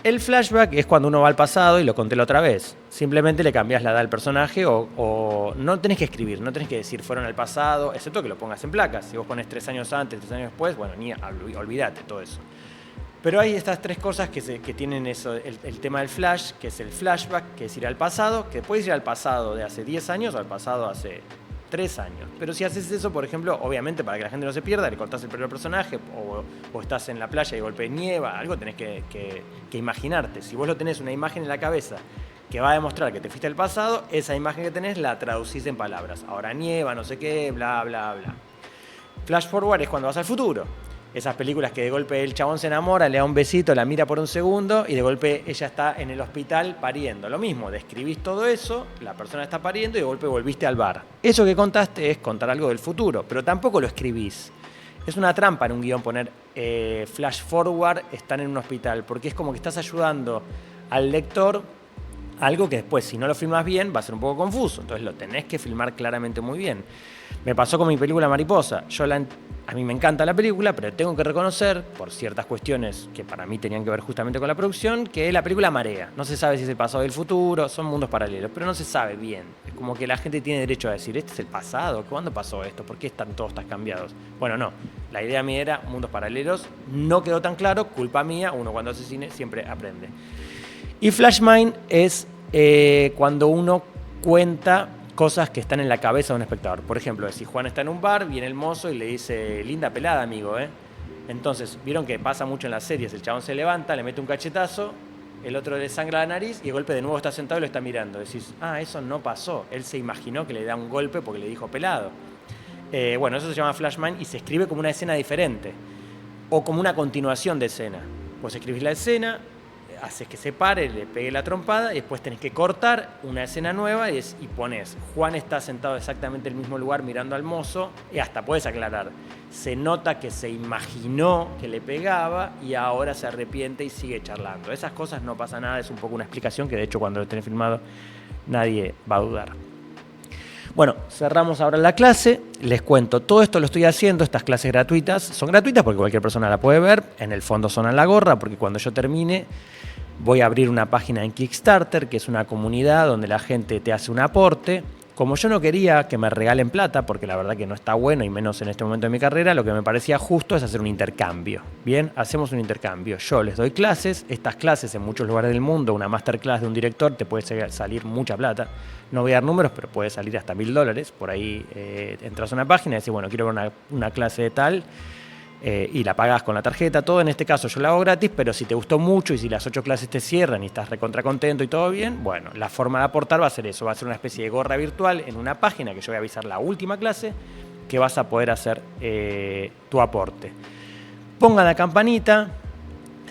El flashback es cuando uno va al pasado, y lo conté la otra vez. Simplemente le cambias la edad al personaje o no tenés que escribir, no tenés que decir fueron al pasado, excepto que lo pongas en placas. Si vos pones 3 años antes, 3 años después, bueno, olvídate todo eso. Pero hay estas 3 cosas que tienen eso, el tema del flash, que es el flashback, que es ir al pasado, que puedes ir al pasado de hace 10 años o al pasado hace 3 años. Pero si haces eso, por ejemplo, obviamente para que la gente no se pierda, le cortás el pelo al personaje o estás en la playa y de golpe nieva, algo tenés que imaginarte. Si vos lo tenés una imagen en la cabeza que va a demostrar que te fuiste al pasado, esa imagen que tenés la traducís en palabras. Ahora nieva, no sé qué, bla, bla, bla. Flash forward es cuando vas al futuro. Esas películas que de golpe el chabón se enamora, le da un besito, la mira por un segundo y de golpe ella está en el hospital pariendo. Lo mismo, describís todo eso, la persona está pariendo y de golpe volviste al bar. Eso que contaste es contar algo del futuro, pero tampoco lo escribís. Es una trampa en un guión poner flash forward, están en un hospital, porque es como que estás ayudando al lector algo que después, si no lo filmas bien, va a ser un poco confuso. Entonces lo tenés que filmar claramente muy bien. Me pasó con mi película Mariposa. A mí me encanta la película, pero tengo que reconocer, por ciertas cuestiones que para mí tenían que ver justamente con la producción, que la película marea. No se sabe si es el pasado o el futuro, son mundos paralelos, pero no se sabe bien. Es como que la gente tiene derecho a decir, ¿este es el pasado? ¿Cuándo pasó esto? ¿Por qué están todos tan cambiados? Bueno, no. La idea mía era mundos paralelos. No quedó tan claro, culpa mía. Uno cuando hace cine siempre aprende. Y Flashmind es cuando uno cuenta cosas que están en la cabeza de un espectador. Por ejemplo, si Juan está en un bar, viene el mozo y le dice, linda pelada, amigo, ¿eh? Entonces, vieron que pasa mucho en las series, el chabón se levanta, le mete un cachetazo, el otro le sangra la nariz y de golpe de nuevo está sentado y lo está mirando. Decís, eso no pasó. Él se imaginó que le da un golpe porque le dijo pelado. Bueno, eso se llama Flashmind y se escribe como una escena diferente o como una continuación de escena. Pues escribís la escena, haces que se pare, le pegue la trompada y después tenés que cortar una escena nueva y pones, Juan está sentado exactamente en el mismo lugar mirando al mozo y hasta puedes aclarar, se nota que se imaginó que le pegaba y ahora se arrepiente y sigue charlando. Esas cosas no pasa nada, es un poco una explicación que de hecho cuando lo tenés filmado nadie va a dudar. Bueno, cerramos ahora la clase, les cuento, todo esto lo estoy haciendo, estas clases gratuitas, son gratuitas porque cualquier persona la puede ver, en el fondo son a la gorra porque cuando yo termine voy a abrir una página en Kickstarter, que es una comunidad donde la gente te hace un aporte. Como yo no quería que me regalen plata, porque la verdad que no está bueno, y menos en este momento de mi carrera, lo que me parecía justo es hacer un intercambio. Bien, hacemos un intercambio. Yo les doy clases, estas clases en muchos lugares del mundo, una masterclass de un director te puede salir mucha plata. No voy a dar números, pero puede salir hasta $1000. Por ahí entras a una página y decís, bueno, quiero ver una clase de tal, y la pagás con la tarjeta, todo en este caso yo la hago gratis, pero si te gustó mucho y si las 8 clases te cierran y estás recontra contento y todo bien, bueno, la forma de aportar va a ser eso, va a ser una especie de gorra virtual en una página que yo voy a avisar la última clase, que vas a poder hacer tu aporte. Pongan la campanita,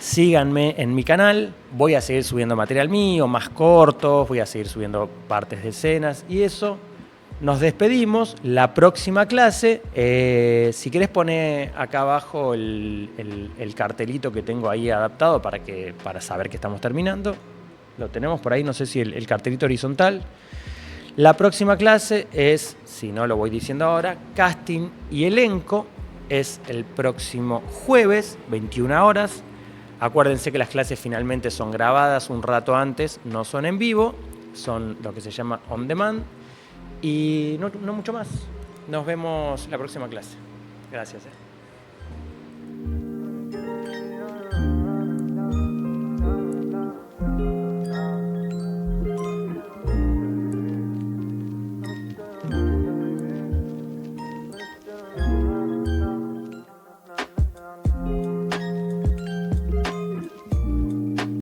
síganme en mi canal, voy a seguir subiendo material mío, más cortos, voy a seguir subiendo partes de escenas y eso. Nos despedimos, la próxima clase, si querés poner acá abajo el cartelito que tengo ahí adaptado para saber que estamos terminando. Lo tenemos por ahí, no sé si el cartelito horizontal. La próxima clase es, si no lo voy diciendo ahora, casting y elenco, es el próximo jueves, 21 horas. Acuérdense que las clases finalmente son grabadas un rato antes, no son en vivo, son lo que se llama on demand. Y no mucho más. Nos vemos la próxima clase. Gracias.